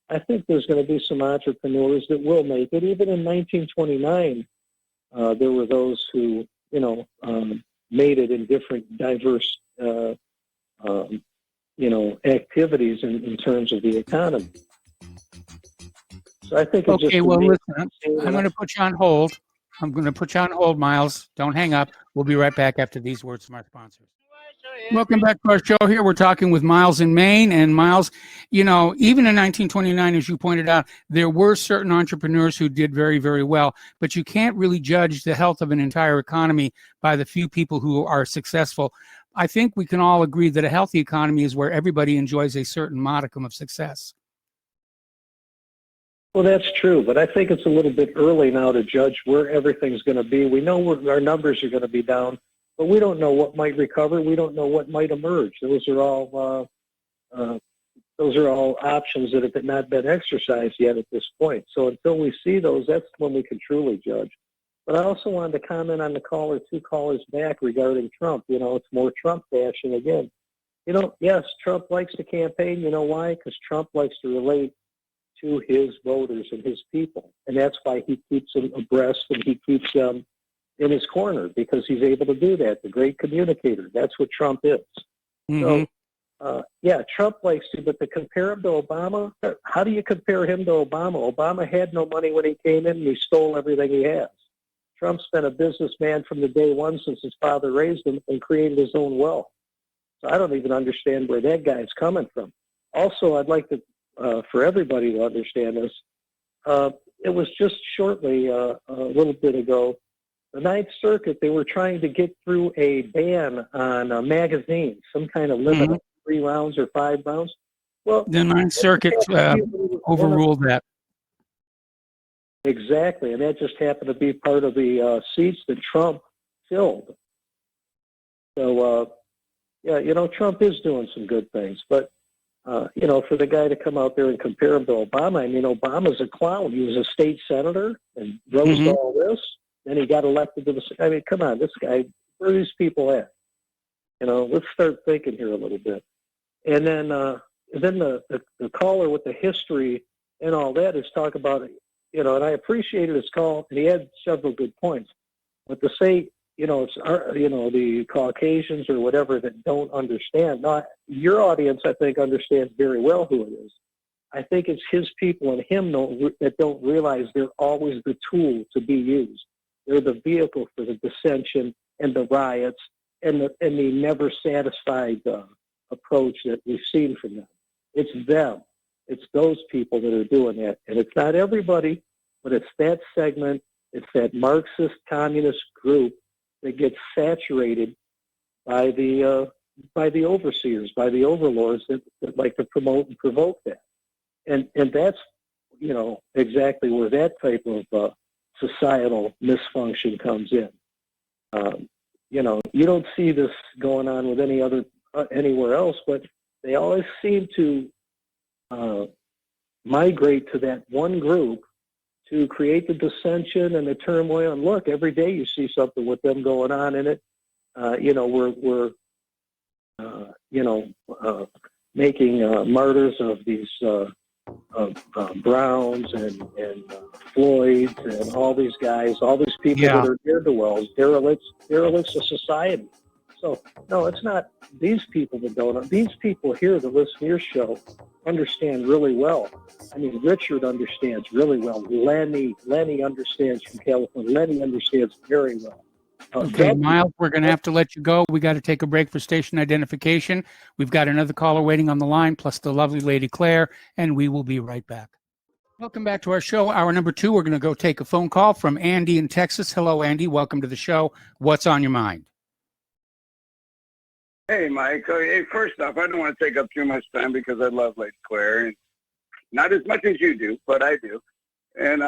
I think there's going to be some entrepreneurs that will make it. Even in 1929, there were those who, made it in different diverse, activities in terms of the economy. So I think it's okay. Well, listen, I'm going to put you on hold. Miles. Don't hang up. We'll be right back after these words from our sponsors. Welcome back to our show here. We're talking with Miles in Maine. And Miles, even in 1929, as you pointed out, there were certain entrepreneurs who did very, very well. But you can't really judge the health of an entire economy by the few people who are successful. I think we can all agree that a healthy economy is where everybody enjoys a certain modicum of success. Well, that's true, but I think it's a little bit early now to judge where everything's going to be. We know our numbers are going to be down, but we don't know what might recover. We don't know what might emerge. Those are all options that have not been exercised yet at this point. So until we see those, that's when we can truly judge. But I also wanted to comment on the two callers back regarding Trump. It's more Trump bashing again. Yes, Trump likes to campaign. You know why? Because Trump likes to relate to his voters and his people. And that's why he keeps them abreast and he keeps them in his corner, because he's able to do that. The great communicator. That's what Trump is. Mm-hmm. So, Trump likes to, but to compare him to Obama, how do you compare him to Obama? Obama had no money when he came in and he stole everything he has. Trump's been a businessman from the day one since his father raised him and created his own wealth. So I don't even understand where that guy's coming from. Also, I'd like to, for everybody to understand this, it was just shortly, a little bit ago, the Ninth Circuit, they were trying to get through a ban on magazines, some kind of limit of 3 rounds or 5 rounds. Well, the Ninth Circuit overruled that. Exactly, and that just happened to be part of the seats that Trump filled. So, Trump is doing some good things, but for the guy to come out there and compare him to Obama, I mean, Obama's a clown. He was a state senator and rose to all this, and he got elected to the. I mean, come on, this guy. Where are these people at? Let's start thinking here a little bit. And then the caller with the history and all that is talk about, and I appreciated his call, and he had several good points. But to say it's the Caucasians or whatever that don't understand. Not your audience, I think, understands very well who it is. I think it's his people and him that don't realize they're always the tool to be used. They're the vehicle for the dissension and the riots and the never satisfied approach that we've seen from them. It's them. It's those people that are doing that. And it's not everybody, but it's that segment. It's that Marxist communist group that gets saturated by the overseers, by the overlords that like to promote and provoke that. And that's, exactly where that type of societal misfunction comes in. You don't see this going on with anywhere else, but they always seem to migrate to that one group to create the dissension and the turmoil. And look, every day you see something with them going on in it. We're making martyrs of these Browns and Floyds and all these guys, all these people that are ne'er-do-wells, derelicts of society. So, no, it's not these people that don't. These people here that listen to your show understand really well. I mean, Richard understands really well. Lenny understands from California. Lenny understands very well. Okay, Miles, we're going to have to let you go. We got to take a break for station identification. We've got another caller waiting on the line, plus the lovely Lady Claire, and we will be right back. Welcome back to our show. Hour number 2, we're going to go take a phone call from Andy in Texas. Hello, Andy. Welcome to the show. What's on your mind? Hey, Mike. Hey, first off, I don't want to take up too much time because I love Lady Claire, and not as much as you do, but I do. And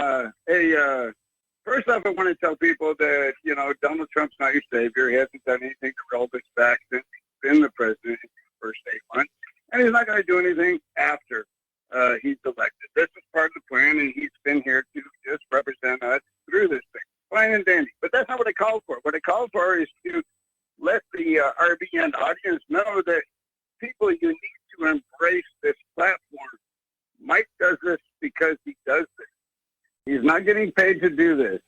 first off, I want to tell people that Donald Trump's not your savior. He hasn't done anything to roll this back since he's been the president in the first 8 months, and he's not going to do anything after he's elected. This is part of the plan, and he's been here to just represent us through this thing. Fine and dandy, but that's not what I called for. What I called for is to let the RBN audience know that people, you need to embrace this platform. Mike does this because he does this. He's not getting paid to do this.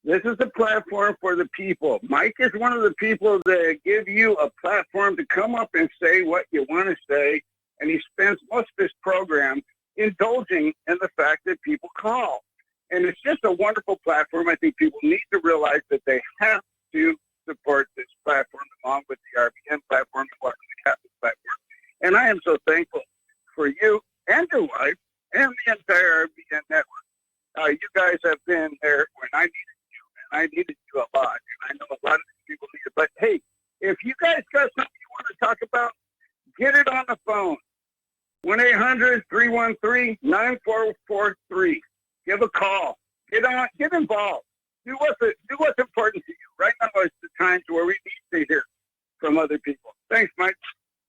This is a platform for the people. Mike is one of the people that give you a platform to come up and say what you want to say, and he spends most of his program indulging in the fact that people call. And it's just a wonderful platform. I think people need to realize that they have to support this platform along with the RBN platform, along with the Capsule platform. And I am so thankful for you and your wife and the entire RBN network. You guys have been there when I needed you, and I needed you a lot. And I know a lot of people need it. But hey, if you guys got something you want to talk about, get it on the phone. 1-800-313-9443. Give a call. Get involved. Do what's important to you. Right now is the time to where we need to hear from other people. Thanks, Mike.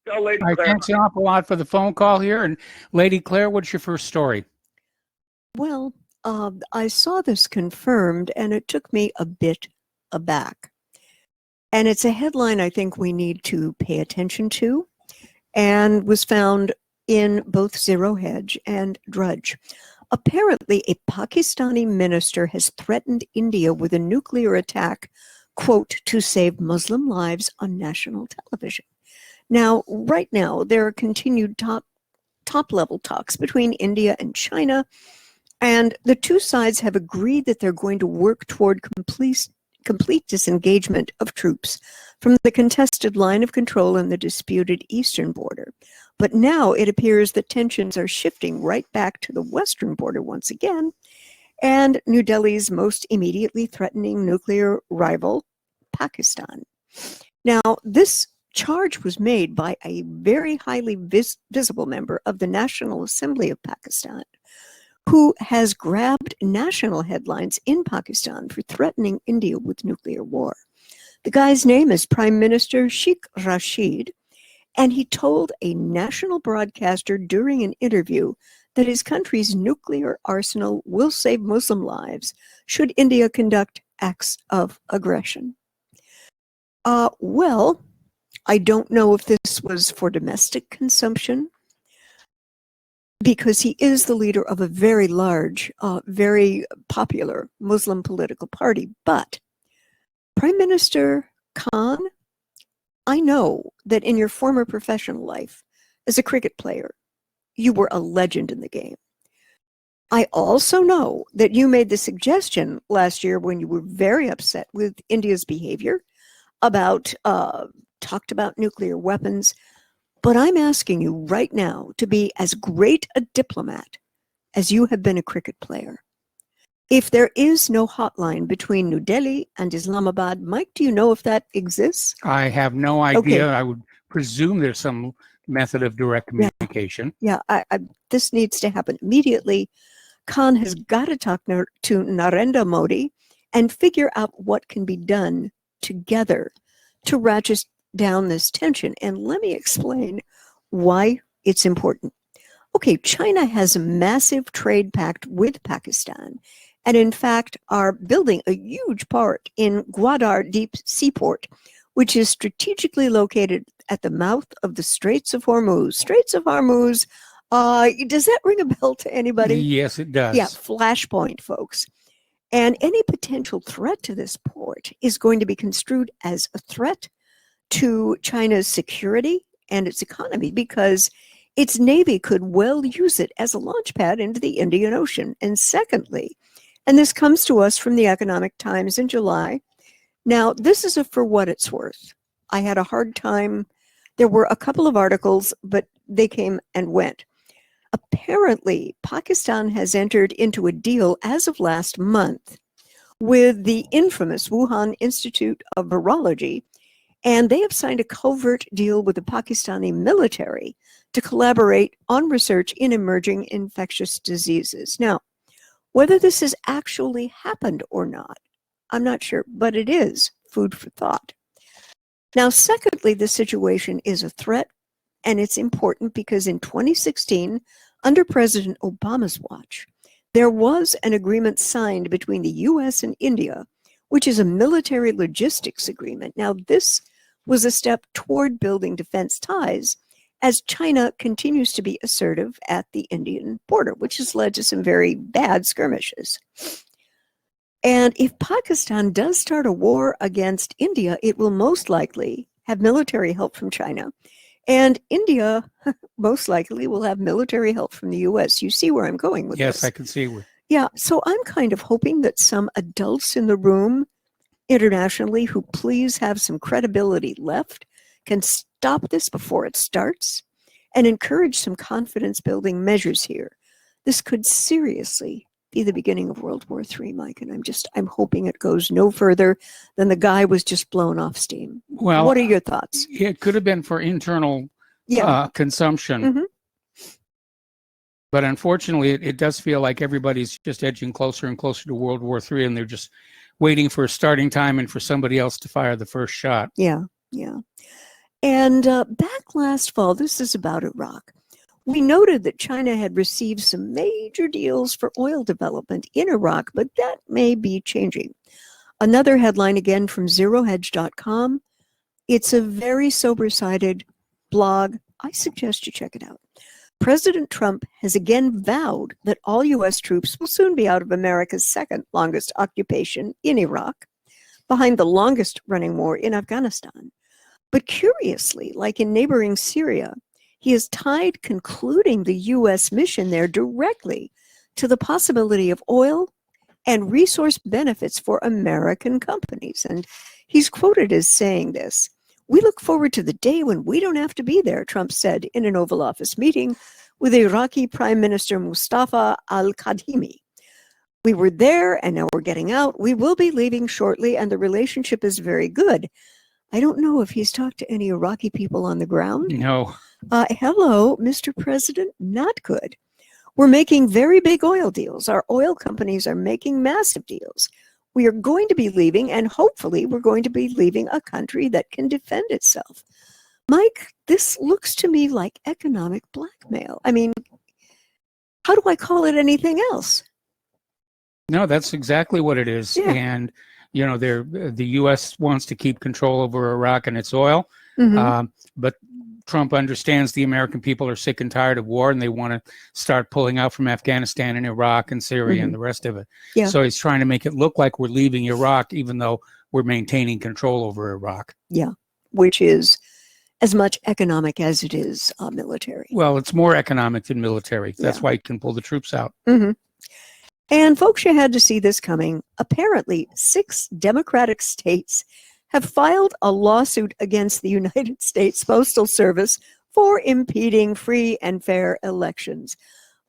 Tell Lady Claire. Thanks an awful lot for the phone call here. And Lady Claire, what's your first story? Well, I saw this confirmed, and it took me a bit aback. And it's a headline I think we need to pay attention to, and was found in both Zero Hedge and Drudge. Apparently, a Pakistani minister has threatened India with a nuclear attack, quote, to save Muslim lives on national television. Now, right now, there are continued top-level talks between India and China, and the two sides have agreed that they're going to work toward complete disengagement of troops from the contested line of control in the disputed eastern border. But now it appears that tensions are shifting right back to the western border once again, and New Delhi's most immediately threatening nuclear rival, Pakistan. Now, this charge was made by a very highly visible member of the National Assembly of Pakistan, who has grabbed national headlines in Pakistan for threatening India with nuclear war. The guy's name is Prime Minister Sheikh Rashid, and he told a national broadcaster during an interview that his country's nuclear arsenal will save Muslim lives should India conduct acts of aggression. Well, I don't know if this was for domestic consumption, because he is the leader of a very large, very popular Muslim political party. But Prime Minister Khan, I know that in your former professional life as a cricket player, you were a legend in the game. I also know that you made the suggestion last year when you were very upset with India's behavior about, talked about nuclear weapons. But I'm asking you right now to be as great a diplomat as you have been a cricket player. If there is no hotline between New Delhi and Islamabad, Mike, do you know if that exists? I have no idea. Okay. I would presume there's some method of direct communication. Yeah, this needs to happen immediately. Khan has got to talk to Narendra Modi and figure out what can be done together to ratchet down this tension. And let me explain why it's important. Okay, China has a massive trade pact with Pakistan, and in fact are building a huge part in Gwadar Deep Seaport, which is strategically located at the mouth of the Straits of Hormuz. Straits of Hormuz, does that ring a bell to anybody? Yes, it does. Yeah, flashpoint, folks. And any potential threat to this port is going to be construed as a threat to China's security and its economy, because its navy could well use it as a launch pad into the Indian Ocean. And secondly, and this comes to us from the Economic Times in July. Now, this is for what it's worth. I had a hard time. There were a couple of articles, but they came and went. Apparently, Pakistan has entered into a deal as of last month with the infamous Wuhan Institute of Virology, and they have signed a covert deal with the Pakistani military to collaborate on research in emerging infectious diseases. Now, whether this has actually happened or not, I'm not sure, but it is food for thought. Now, secondly, the situation is a threat, and it's important because in 2016, under President Obama's watch, there was an agreement signed between the US and India, which is a military logistics agreement. Now, this was a step toward building defense ties as China continues to be assertive at the Indian border, which has led to some very bad skirmishes. And if Pakistan does start a war against India, it will most likely have military help from China. And India most likely will have military help from the US. You see where I'm going with this? Yes, I can see where. Yeah, so I'm kind of hoping that some adults in the room internationally who please have some credibility left can stop this before it starts and encourage some confidence building measures here. This could seriously be the beginning of World War III, Mike, and I'm hoping it goes no further than the guy was just blown off steam. Well, what are your thoughts? It could have been for internal consumption. Mm-hmm. But unfortunately, it does feel like everybody's just edging closer and closer to World War III, and they're just waiting for a starting time and for somebody else to fire the first shot. Yeah. And back last fall, this is about Iraq. We noted that China had received some major deals for oil development in Iraq, but that may be changing. Another headline again from zerohedge.com. It's a very sober-sided blog. I suggest you check it out. President Trump has again vowed that all U.S. troops will soon be out of America's second longest occupation in Iraq, behind the longest running war in Afghanistan. But curiously, like in neighboring Syria, he has tied concluding the U.S. mission there directly to the possibility of oil and resource benefits for American companies. And he's quoted as saying this: "We look forward to the day when we don't have to be there," Trump said in an Oval Office meeting with Iraqi Prime Minister Mustafa al-Kadhimi. "We were there and now we're getting out. We will be leaving shortly and the relationship is very good." I don't know if he's talked to any Iraqi people on the ground. No. Hello, Mr. President, not good. We're making very big oil deals. Our oil companies are making massive deals. We are going to be leaving, and hopefully we're going to be leaving a country that can defend itself. Mike, this looks to me like economic blackmail. I mean, how do I call it anything else? No, that's exactly what it is. Yeah. And, you know, the U.S. wants to keep control over Iraq and its oil. Mm-hmm. But Trump understands the American people are sick and tired of war, and they want to start pulling out from Afghanistan and Iraq and Syria and the rest of it. Yeah. So he's trying to make it look like we're leaving Iraq, even though we're maintaining control over Iraq. Yeah, which is as much economic as it is military. Well, it's more economic than military. That's Yeah. why you can pull the troops out. Mm-hmm. And folks, you had to see this coming. Apparently, 6 Democratic states have filed a lawsuit against the United States Postal Service for impeding free and fair elections.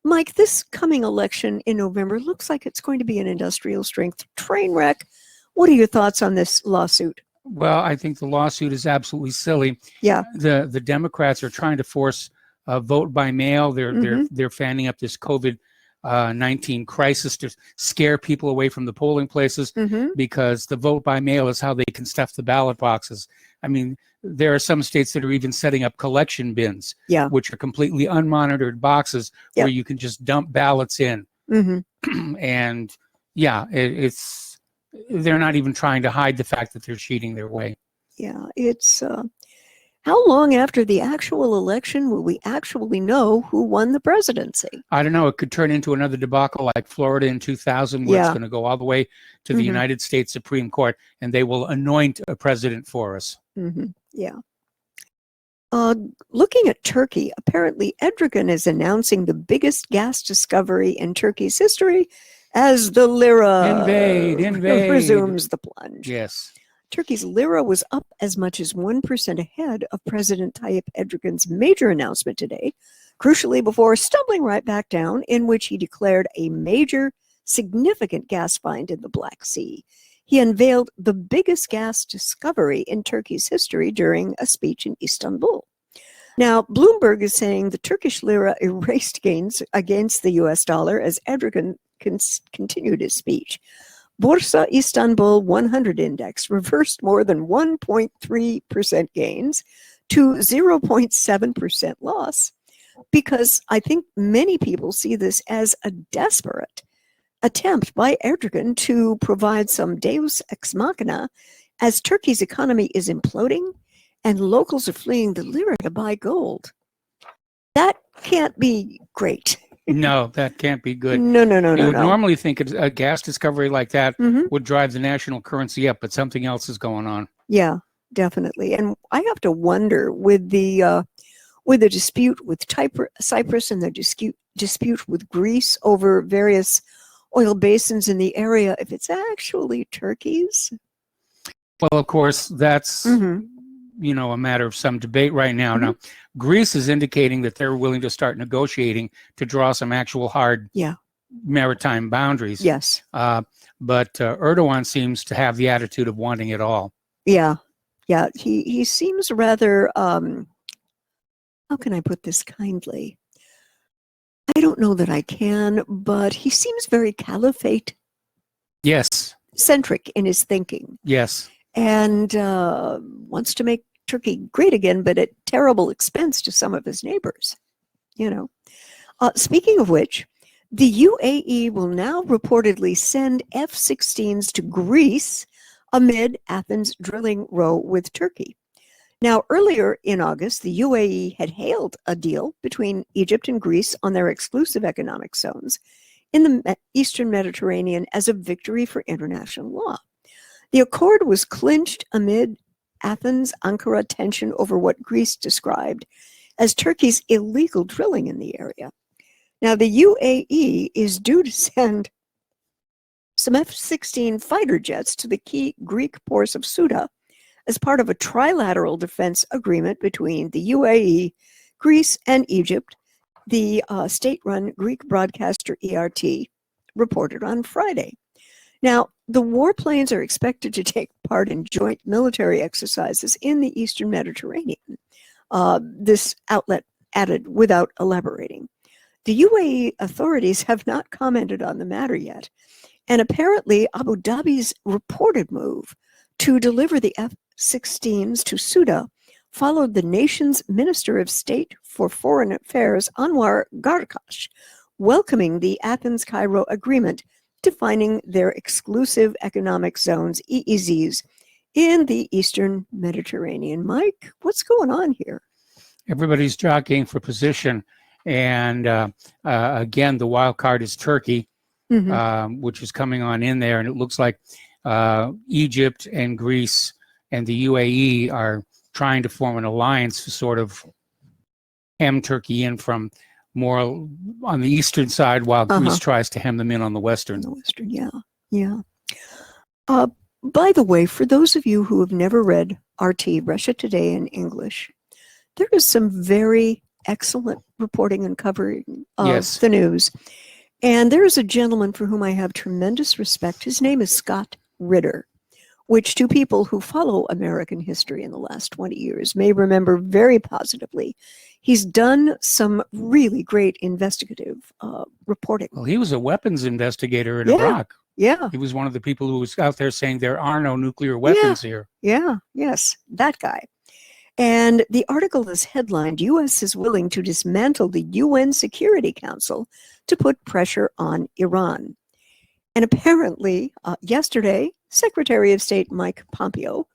Mike, this coming election in November looks like it's going to be an industrial strength train wreck. What are your thoughts on this lawsuit? Well, I think the lawsuit is absolutely silly. Yeah. The Democrats are trying to force a vote by mail. They're fanning up this COVID-19 crisis to scare people away from the polling places because the vote by mail is how they can stuff the ballot boxes. I mean, there are some states that are even setting up collection bins, which are completely unmonitored boxes where you can just dump ballots in. And yeah, it's they're not even trying to hide the fact that they're cheating their way. Yeah, it's how long after the actual election will we actually know who won the presidency? I don't know. It could turn into another debacle like Florida in 2000, where it's going to go all the way to the United States Supreme Court, and they will anoint a president for us. Yeah. Looking at Turkey, apparently Erdogan is announcing the biggest gas discovery in Turkey's history as the lira invade resumes the plunge. Yes. Turkey's lira was up as much as 1% ahead of President Tayyip Erdogan's major announcement today, crucially before stumbling right back down, in which he declared a major, significant gas find in the Black Sea. He unveiled the biggest gas discovery in Turkey's history during a speech in Istanbul. Now, Bloomberg is saying the Turkish lira erased gains against the US dollar as Erdogan continued his speech. Borsa Istanbul 100 index reversed more than 1.3% gains to 0.7% loss, because I think many people see this as a desperate attempt by Erdogan to provide some deus ex machina as Turkey's economy is imploding and locals are fleeing the lira to buy gold. That can't be great. No, that can't be good. No. You would normally think a gas discovery like that would drive the national currency up, but something else is going on. Yeah, definitely. And I have to wonder with the dispute with Cyprus and the dispute with Greece over various oil basins in the area, if it's actually Turkey's. Well, of course, that's a matter of some debate right now. Now, Greece is indicating that they're willing to start negotiating to draw some actual hard maritime boundaries. Yes. But Erdogan seems to have the attitude of wanting it all. Yeah. He seems rather, how can I put this kindly? I don't know that I can, but he seems very caliphate. Yes. Centric in his thinking. Yes. And wants to make Turkey great again, but at terrible expense to some of his neighbors. Speaking of which, the UAE will now reportedly send F-16s to Greece amid Athens' drilling row with Turkey. Now, earlier in August, the UAE had hailed a deal between Egypt and Greece on their exclusive economic zones in the Eastern Mediterranean as a victory for international law. The accord was clinched amid Athens-Ankara tension over what Greece described as Turkey's illegal drilling in the area. Now, the UAE is due to send some F-16 fighter jets to the key Greek port of Suda as part of a trilateral defense agreement between the UAE, Greece, and Egypt, the state-run Greek broadcaster ERT reported on Friday. Now, the warplanes are expected to take part in joint military exercises in the Eastern Mediterranean. This outlet added without elaborating. The UAE authorities have not commented on the matter yet, and apparently Abu Dhabi's reported move to deliver the F-16s to Suda followed the nation's Minister of State for Foreign Affairs, Anwar Gargash, welcoming the Athens-Cairo agreement defining their exclusive economic zones, EEZs, in the Eastern Mediterranean. Mike, what's going on here? Everybody's jockeying for position. And again, the wild card is Turkey, which is coming on in there. And it looks like Egypt and Greece and the UAE are trying to form an alliance to sort of hem Turkey in from more on the eastern side, while Greece tries to hem them in on the western. Yeah. By the way, for those of you who have never read RT, Russia Today in English, there is some very excellent reporting and covering of the news. And there is a gentleman for whom I have tremendous respect. His name is Scott Ritter, which to people who follow American history in the last 20 years may remember very positively. He's done some really great investigative reporting. Well, he was a weapons investigator in Iraq. Yeah. He was one of the people who was out there saying there are no nuclear weapons here. Yes, that guy. And the article is headlined, U.S. is willing to dismantle the UN Security Council to put pressure on Iran. And apparently, yesterday, Secretary of State Mike Pompeo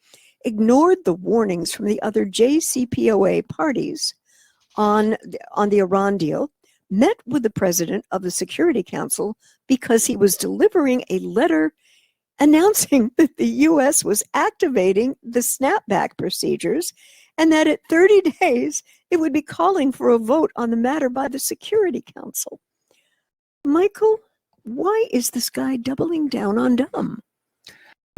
ignored the warnings from the other JCPOA parties on the Iran deal, met with the president of the Security Council because he was delivering a letter announcing that the U.S. was activating the snapback procedures and that at 30 days, it would be calling for a vote on the matter by the Security Council. Michael, why is this guy doubling down on dumb?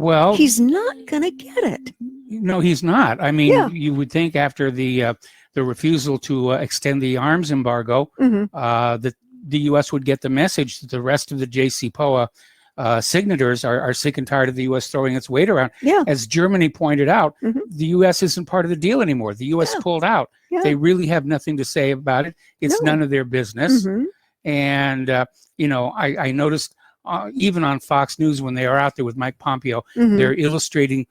Well, he's not going to get it. No, he's not. I mean, you would think after the refusal to extend the arms embargo, that the U.S. would get the message that the rest of the JCPOA signatories are sick and tired of the U.S. throwing its weight around. As Germany pointed out, the U.S. isn't part of the deal anymore. The U.S. pulled out. They really have nothing to say about it. It's none of their business. And, I noticed even on Fox News when they are out there with Mike Pompeo, they're illustrating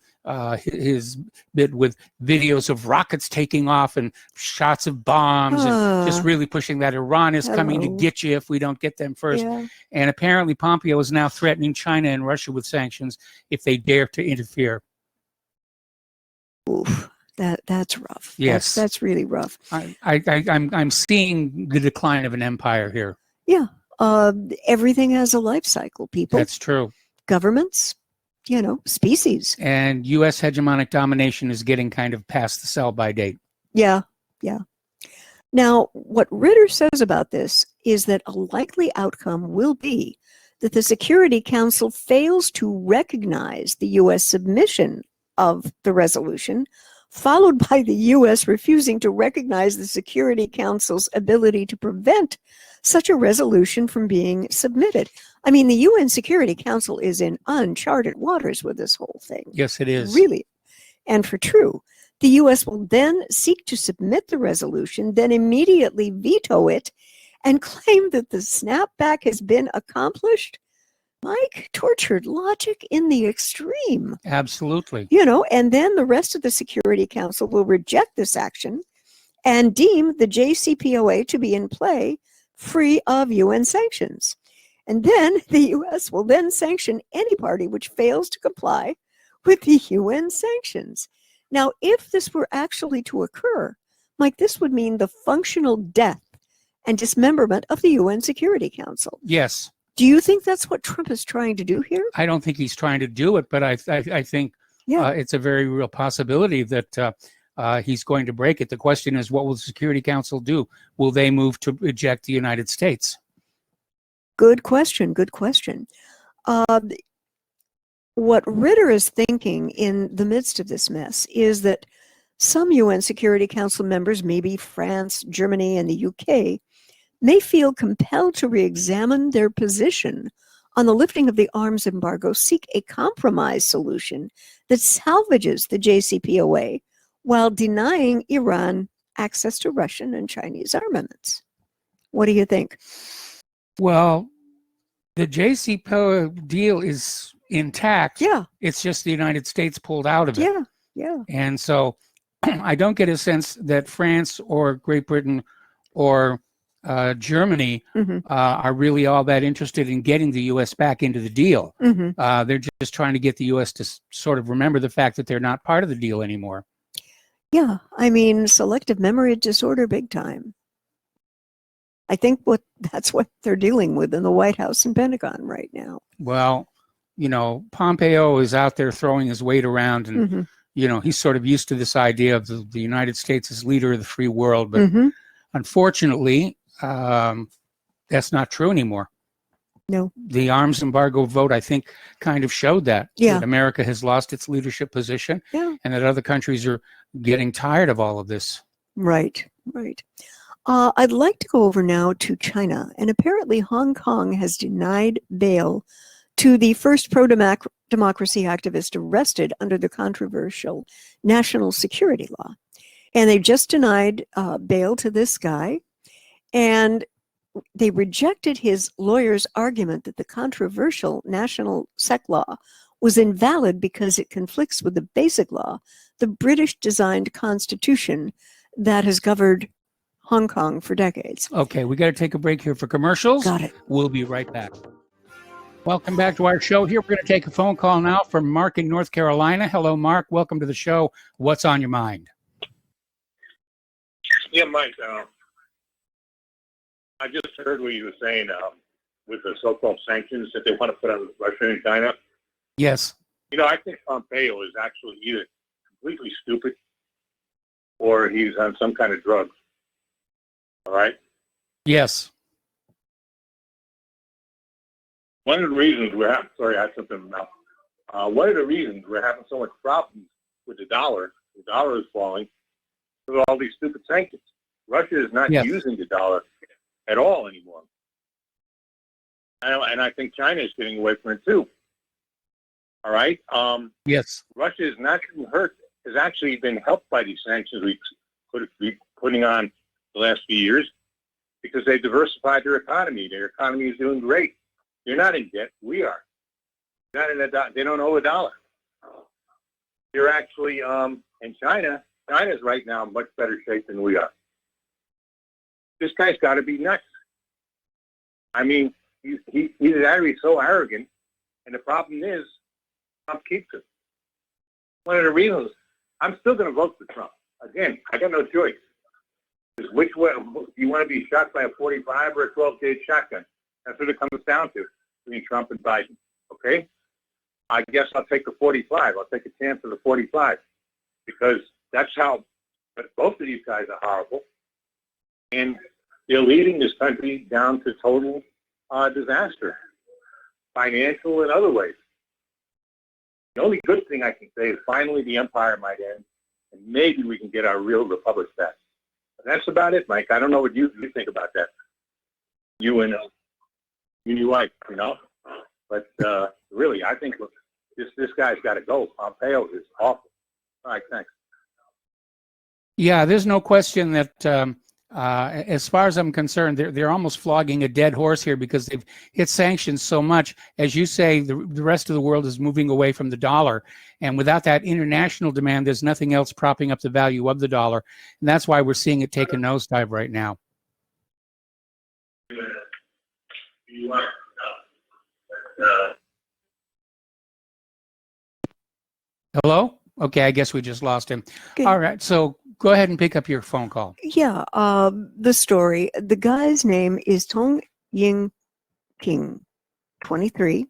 his bit with videos of rockets taking off and shots of bombs and just really pushing that Iran is coming to get you if we don't get them first. And apparently Pompeo is now threatening China and Russia with sanctions if they dare to interfere. Oof, that's rough. Yes, that's really rough. I'm seeing the decline of an empire here. Yeah, everything has a life cycle, people. That's true. Governments, species. And U.S. hegemonic domination is getting kind of past the sell-by date. Yeah. Now, what Ritter says about this is that a likely outcome will be that the Security Council fails to recognize the U.S. submission of the resolution, followed by the U.S. refusing to recognize the Security Council's ability to prevent such a resolution from being submitted. I mean, the UN Security Council is in uncharted waters with this whole thing. Yes, it is. Really. And for true, the U.S. will then seek to submit the resolution, then immediately veto it, and claim that the snapback has been accomplished. Mike, tortured logic in the extreme. Absolutely. And then the rest of the Security Council will reject this action and deem the JCPOA to be in play, free of UN sanctions. And then the U.S. will then sanction any party which fails to comply with the UN sanctions. Now, if this were actually to occur, Mike, this would mean the functional death and dismemberment of the UN Security Council. Yes. Do you think that's what Trump is trying to do here? I don't think he's trying to do it, but I think it's a very real possibility that he's going to break it. The question is, what will the Security Council do? Will they move to eject the United States? Good question. What Ritter is thinking in the midst of this mess is that some UN Security Council members, maybe France, Germany, and the UK, may feel compelled to re-examine their position on the lifting of the arms embargo, seek a compromise solution that salvages the JCPOA while denying Iran access to Russian and Chinese armaments. What do you think? Well, the JCPOA deal is intact. Yeah. It's just the United States pulled out of it. Yeah. And so I don't get a sense that France or Great Britain or Germany are really all that interested in getting the U.S. back into the deal. They're just trying to get the U.S. to sort of remember the fact that they're not part of the deal anymore. Yeah, I mean, selective memory disorder big time. I think that's what they're dealing with in the White House and Pentagon right now. Well, Pompeo is out there throwing his weight around, and Mm-hmm. He's sort of used to this idea of the United States as leader of the free world. But Mm-hmm. unfortunately, that's not true anymore. No. The arms embargo vote, I think, kind of showed that America has lost its leadership position, and that other countries are getting tired of all of this. Right. I'd like to go over now to China, and apparently Hong Kong has denied bail to the first pro-democracy activist arrested under the controversial national security law. And they just denied bail to this guy, and they rejected his lawyer's argument that the controversial national sec law was invalid because it conflicts with the basic law, the British-designed constitution that has governed Hong Kong for decades. Okay, we got to take a break here for commercials. Got it. We'll be right back. Welcome back to our show. Here, we're going to take a phone call now from Mark in North Carolina. Hello, Mark. Welcome to the show. What's on your mind? Yeah, Mike. I just heard what you were saying with the so-called sanctions that they want to put on Russia and China. Yes. I think Pompeo is actually either completely stupid or he's on some kind of drugs. All right? Yes. One of the reasons we're having, sorry, I had something in my mouth. One of the reasons we're having so much problems with the dollar is falling, with all these stupid sanctions. Russia is not using the dollar at all anymore. And I think China is getting away from it too. All right? Yes. Russia is not getting hurt, has actually been helped by these sanctions we've been putting on the last few years because they diversified their economy. Their economy is doing great. They're not in debt. We are. Not in they don't owe a dollar. They're actually, in China's right now in much better shape than we are. This guy's got to be nuts. I mean, he's actually so arrogant, and the problem is, Trump keeps it. One of the reasons I'm still going to vote for Trump. Again, I got no choice. Because which way you want to be shot by a 45 or a 12-gauge shotgun? That's what it comes down to between Trump and Biden. Okay? I guess I'll take the 45. I'll take a chance of the 45 because that's how. But both of these guys are horrible, and they're leading this country down to total disaster, financial and other ways. The only good thing I can say is finally the empire might end, and maybe we can get our real republic back. And that's about it, Mike. I don't know what you think about that. You and your wife, But really, I think this guy's got to go. Pompeo is awful. All right, thanks. Yeah, there's no question that as far as I'm concerned, they're almost flogging a dead horse here because they've hit sanctions so much. As you say, the rest of the world is moving away from the dollar. And without that international demand, there's nothing else propping up the value of the dollar. And that's why we're seeing it take a nosedive right now. Hello? Okay, I guess we just lost him. Okay. All right, so go ahead and pick up your phone call. Yeah, the story. The guy's name is Tong Ying King, 23.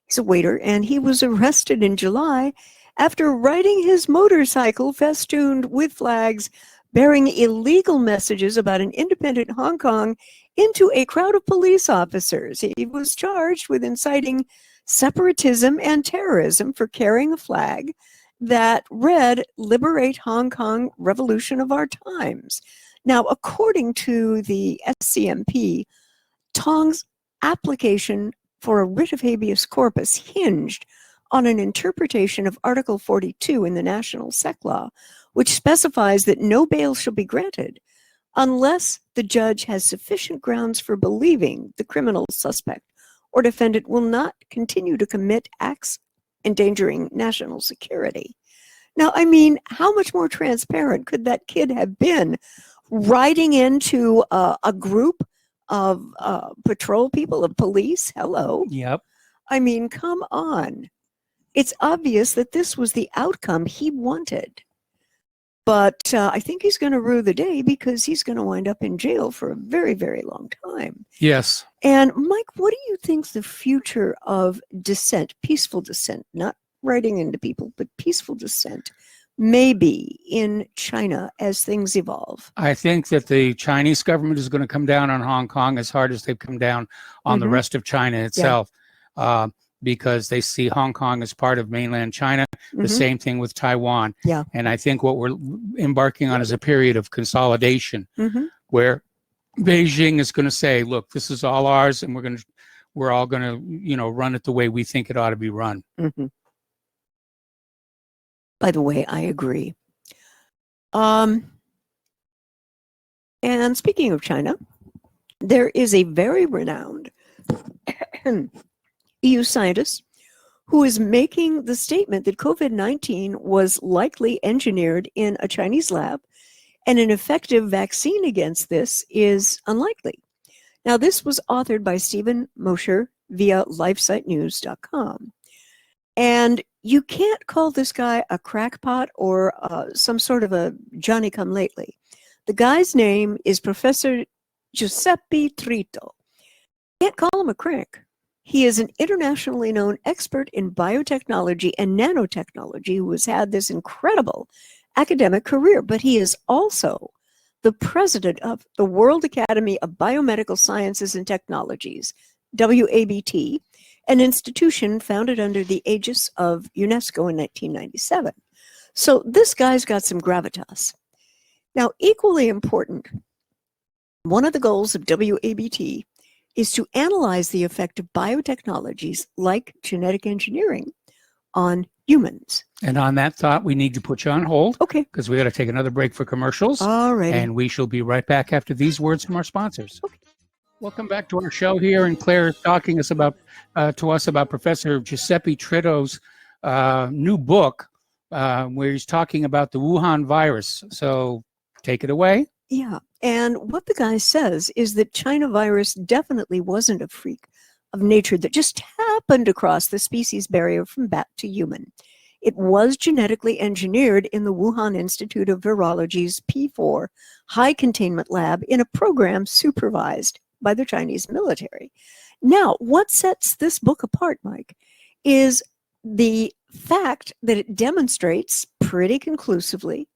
He's a waiter, and he was arrested in July after riding his motorcycle festooned with flags bearing illegal messages about an independent Hong Kong into a crowd of police officers. He was charged with inciting separatism and terrorism for carrying a flag that read, "Liberate Hong Kong, Revolution of Our Times." Now, according to the SCMP, Tong's application for a writ of habeas corpus hinged on an interpretation of Article 42 in the National Sec Law, which specifies that no bail shall be granted unless the judge has sufficient grounds for believing the criminal suspect or defendant will not continue to commit acts endangering national security. Now, I mean, how much more transparent could that kid have been riding into a group of patrol people, of police? Hello. Yep. I mean, come on. It's obvious that this was the outcome he wanted. But I think he's going to rue the day because he's going to wind up in jail for a very, very long time. Yes. And Mike, what do you think the future of dissent, peaceful dissent, not writing into people, but peaceful dissent, may be in China as things evolve? I think that the Chinese government is going to come down on Hong Kong as hard as they've come down on the rest of China itself, because they see Hong Kong as part of mainland China. The same thing with Taiwan. Yeah. And I think what we're embarking on is a period of consolidation where Beijing is going to say, look, this is all ours, and we're all going to, run it the way we think it ought to be run. By the way, I agree. And speaking of China, there is a very renowned EU scientist who is making the statement that COVID-19 was likely engineered in a Chinese lab, and an effective vaccine against this is unlikely. Now, this was authored by Stephen Mosher via LifeSiteNews.com. And you can't call this guy a crackpot or some sort of a Johnny-come-lately. The guy's name is Professor Giuseppe Trito. You can't call him a crank. He is an internationally known expert in biotechnology and nanotechnology who has had this incredible academic career, but he is also the president of the World Academy of Biomedical Sciences and Technologies, WABT, an institution founded under the aegis of UNESCO in 1997. So this guy's got some gravitas. Now, equally important, one of the goals of WABT is to analyze the effect of biotechnologies like genetic engineering on humans. And on that thought, we need to put you on hold. Okay. Because we got to take another break for commercials. All right. And we shall be right back after these words from our sponsors. Okay. Welcome back to our show here, and Claire is talking to us about Professor Giuseppe Trito's new book, where he's talking about the Wuhan virus. So take it away. Yeah, and what the guy says is that China virus definitely wasn't a freak of nature that just happened to cross the species barrier from bat to human. It was genetically engineered in the Wuhan Institute of Virology's P4 high containment lab in a program supervised by the Chinese military. Now, what sets this book apart, Mike, is the fact that it demonstrates pretty conclusively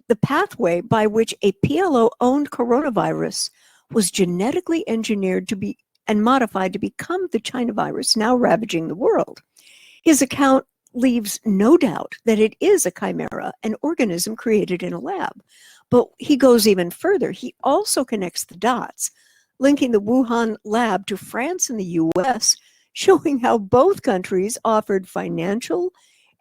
the pathway by which a PLO-owned coronavirus was genetically engineered to be and modified to become the China virus now ravaging the world. His account leaves no doubt that it is a chimera, an organism created in a lab. But he goes even further. He also connects the dots, linking the Wuhan lab to France and the US, showing how both countries offered financial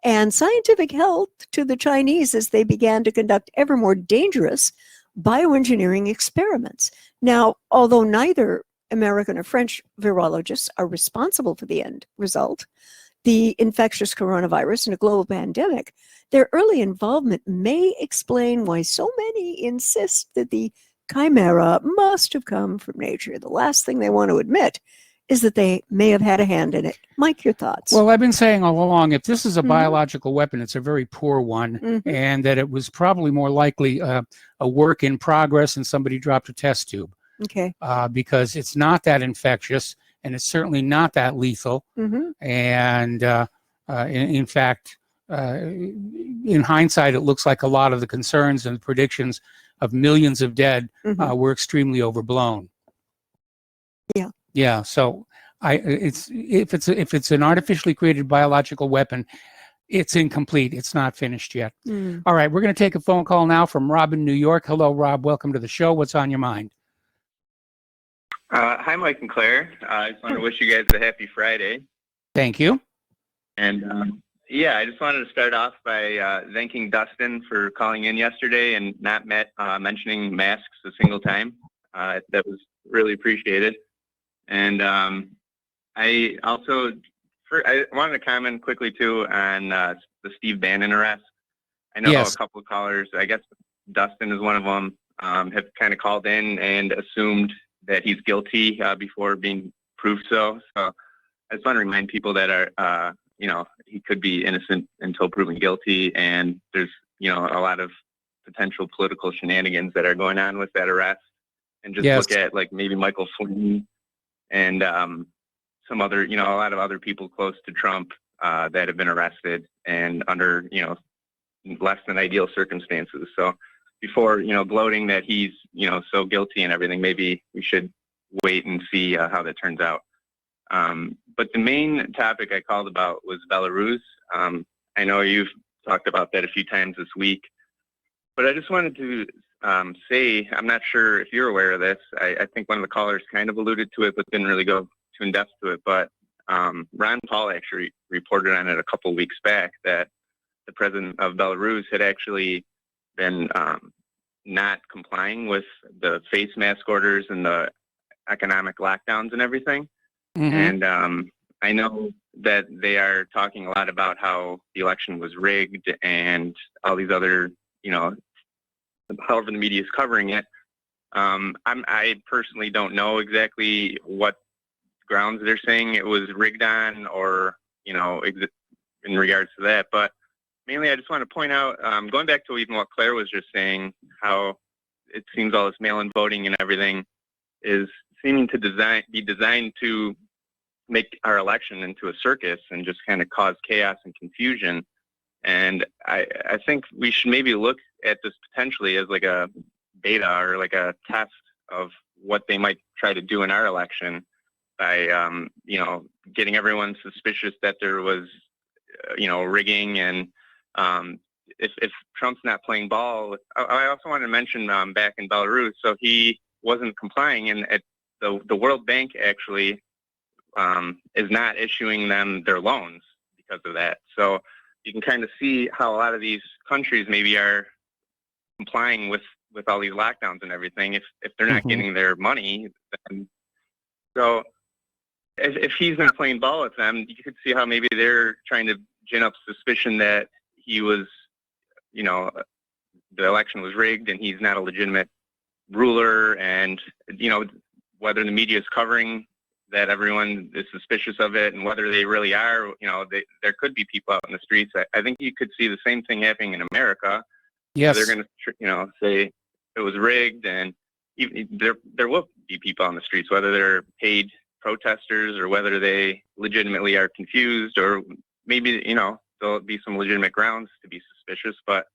and scientific help to the Chinese as they began to conduct ever more dangerous bioengineering experiments. Now, although neither American or French virologists are responsible for the end result, the infectious coronavirus and a global pandemic, their early involvement may explain why so many insist that the chimera must have come from nature. The last thing they want to admit is that they may have had a hand in it. Mike, your thoughts? Well, I've been saying all along, if this is a biological weapon, it's a very poor one, and that it was probably more likely a work in progress and somebody dropped a test tube. Okay. Because it's not that infectious, and it's certainly not that lethal. And in fact, in hindsight, it looks like a lot of the concerns and predictions of millions of dead were extremely overblown. Yeah. Yeah. So if it's an artificially created biological weapon, it's incomplete. It's not finished yet. All right. We're going to take a phone call now from Rob in New York. Hello, Rob. Welcome to the show. What's on your mind? Hi, Mike and Claire. I just want to wish you guys a happy Friday. Thank you. And I just wanted to start off by thanking Dustin for calling in yesterday and not mentioning masks a single time. That was really appreciated. And I wanted to comment quickly too on the Steve Bannon arrest. I know a couple of callers, I guess Dustin is one of them, have kind of called in and assumed that he's guilty before being proved so. So I just want to remind people that he could be innocent until proven guilty, and there's a lot of potential political shenanigans that are going on with that arrest, and just Yes. look at like maybe Michael Flynn and some other, a lot of other people close to Trump that have been arrested and under, less than ideal circumstances. So before, gloating that he's, so guilty and everything, maybe we should wait and see how that turns out. But the main topic I called about was Belarus. I know you've talked about that a few times this week, but I just wanted to say, I'm not sure if you're aware of this. I think one of the callers kind of alluded to it, but didn't really go too in depth to it. But Ron Paul actually reported on it a couple of weeks back that the president of Belarus had actually been not complying with the face mask orders and the economic lockdowns and everything. Mm-hmm. And I know that they are talking a lot about how the election was rigged and all these other, however the media is covering it. I personally don't know exactly what grounds they're saying it was rigged on, or, in regards to that. But mainly I just want to point out, going back to even what Claire was just saying, how it seems all this mail-in voting and everything is seeming to be designed to make our election into a circus and just kind of cause chaos and confusion. And I think we should maybe look at this potentially as like a beta or like a test of what they might try to do in our election by, getting everyone suspicious that there was, rigging. And if Trump's not playing ball, I also want to mention back in Belarus, so he wasn't complying, and the World Bank actually is not issuing them their loans because of that. So you can kind of see how a lot of these countries maybe are complying with all these lockdowns and everything if they're not getting their money. So if he's not playing ball with them, you could see how maybe they're trying to gin up suspicion that he was, the election was rigged and he's not a legitimate ruler. And, whether the media is covering that everyone is suspicious of it and whether they really are, there could be people out in the streets. I think you could see the same thing happening in America. Yes. They're going to, say it was rigged, and even there will be people on the streets, whether they're paid protesters or whether they legitimately are confused, or maybe, there'll be some legitimate grounds to be suspicious. But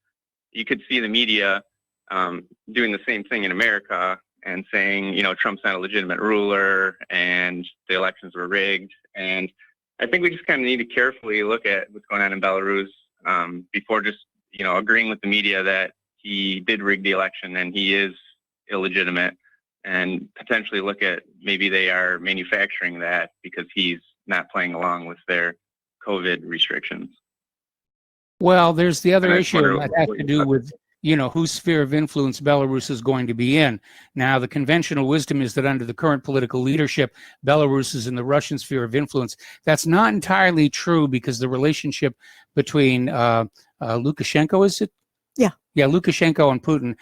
you could see the media doing the same thing in America and saying, Trump's not a legitimate ruler and the elections were rigged. And I think we just kind of need to carefully look at what's going on in Belarus before just, agreeing with the media that he did rig the election and he is illegitimate, and potentially look at maybe they are manufacturing that because he's not playing along with their COVID restrictions. Well, there's the other And I issue wonder that has what to you do thought. with, whose sphere of influence Belarus is going to be in. Now, the conventional wisdom is that under the current political leadership, Belarus is in the Russian sphere of influence. That's not entirely true, because the relationship between Lukashenko, is it? Yeah. Yeah, Lukashenko and Putin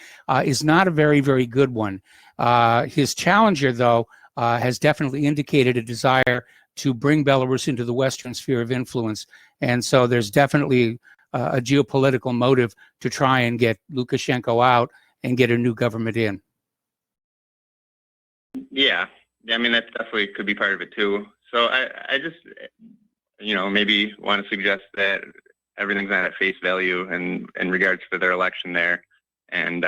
is not a very, very good one. His challenger, though, has definitely indicated a desire to bring Belarus into the Western sphere of influence. And so there's definitely a geopolitical motive to try and get Lukashenko out and get a new government in. Yeah, I mean, that definitely could be part of it too. So I just, maybe want to suggest that everything's not at face value in regards to their election there. And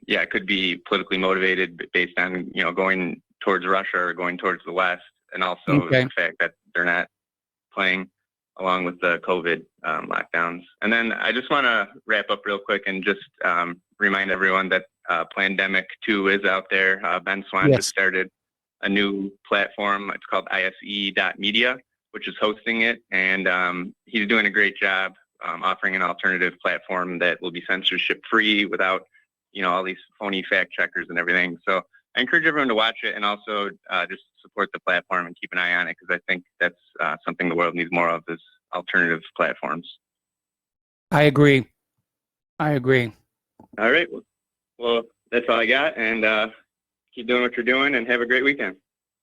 it could be politically motivated based on, going towards Russia or going towards the West, and also the fact that they're not playing along with the COVID lockdowns. And then I just want to wrap up real quick and just remind everyone that Plandemic 2 is out there. Ben Swan just started a new platform. It's called ISE.media, which is hosting it. And he's doing a great job offering an alternative platform that will be censorship free without, all these phony fact checkers and everything. So I encourage everyone to watch it, and also just support the platform and keep an eye on it, because I think that's something the world needs more of, is alternative platforms. I agree. All right. Well, that's all I got, and keep doing what you're doing, and have a great weekend.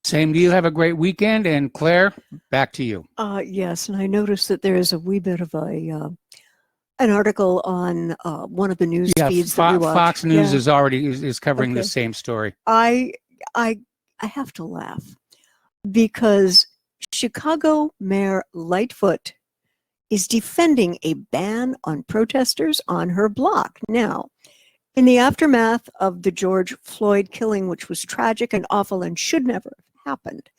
Same to you. Have a great weekend. And Claire, back to you. Yes, and I noticed that there is a wee bit of a an article on one of the news feeds that we watch. Fox News is already is covering the same story. I have to laugh because Chicago Mayor Lightfoot is defending a ban on protesters on her block. Now, in the aftermath of the George Floyd killing, which was tragic and awful and should never have happened,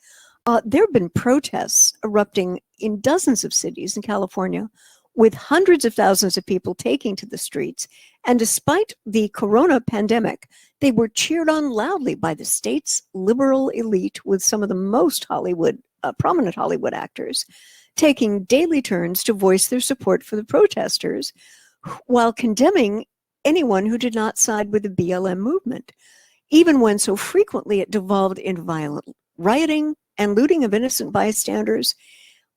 there have been protests erupting in dozens of cities in California, with hundreds of thousands of people taking to the streets. And despite the corona pandemic, they were cheered on loudly by the state's liberal elite, with some of the most prominent Hollywood actors taking daily turns to voice their support for the protesters, while condemning anyone who did not side with the BLM movement, even when so frequently it devolved into violent rioting and looting of innocent bystanders.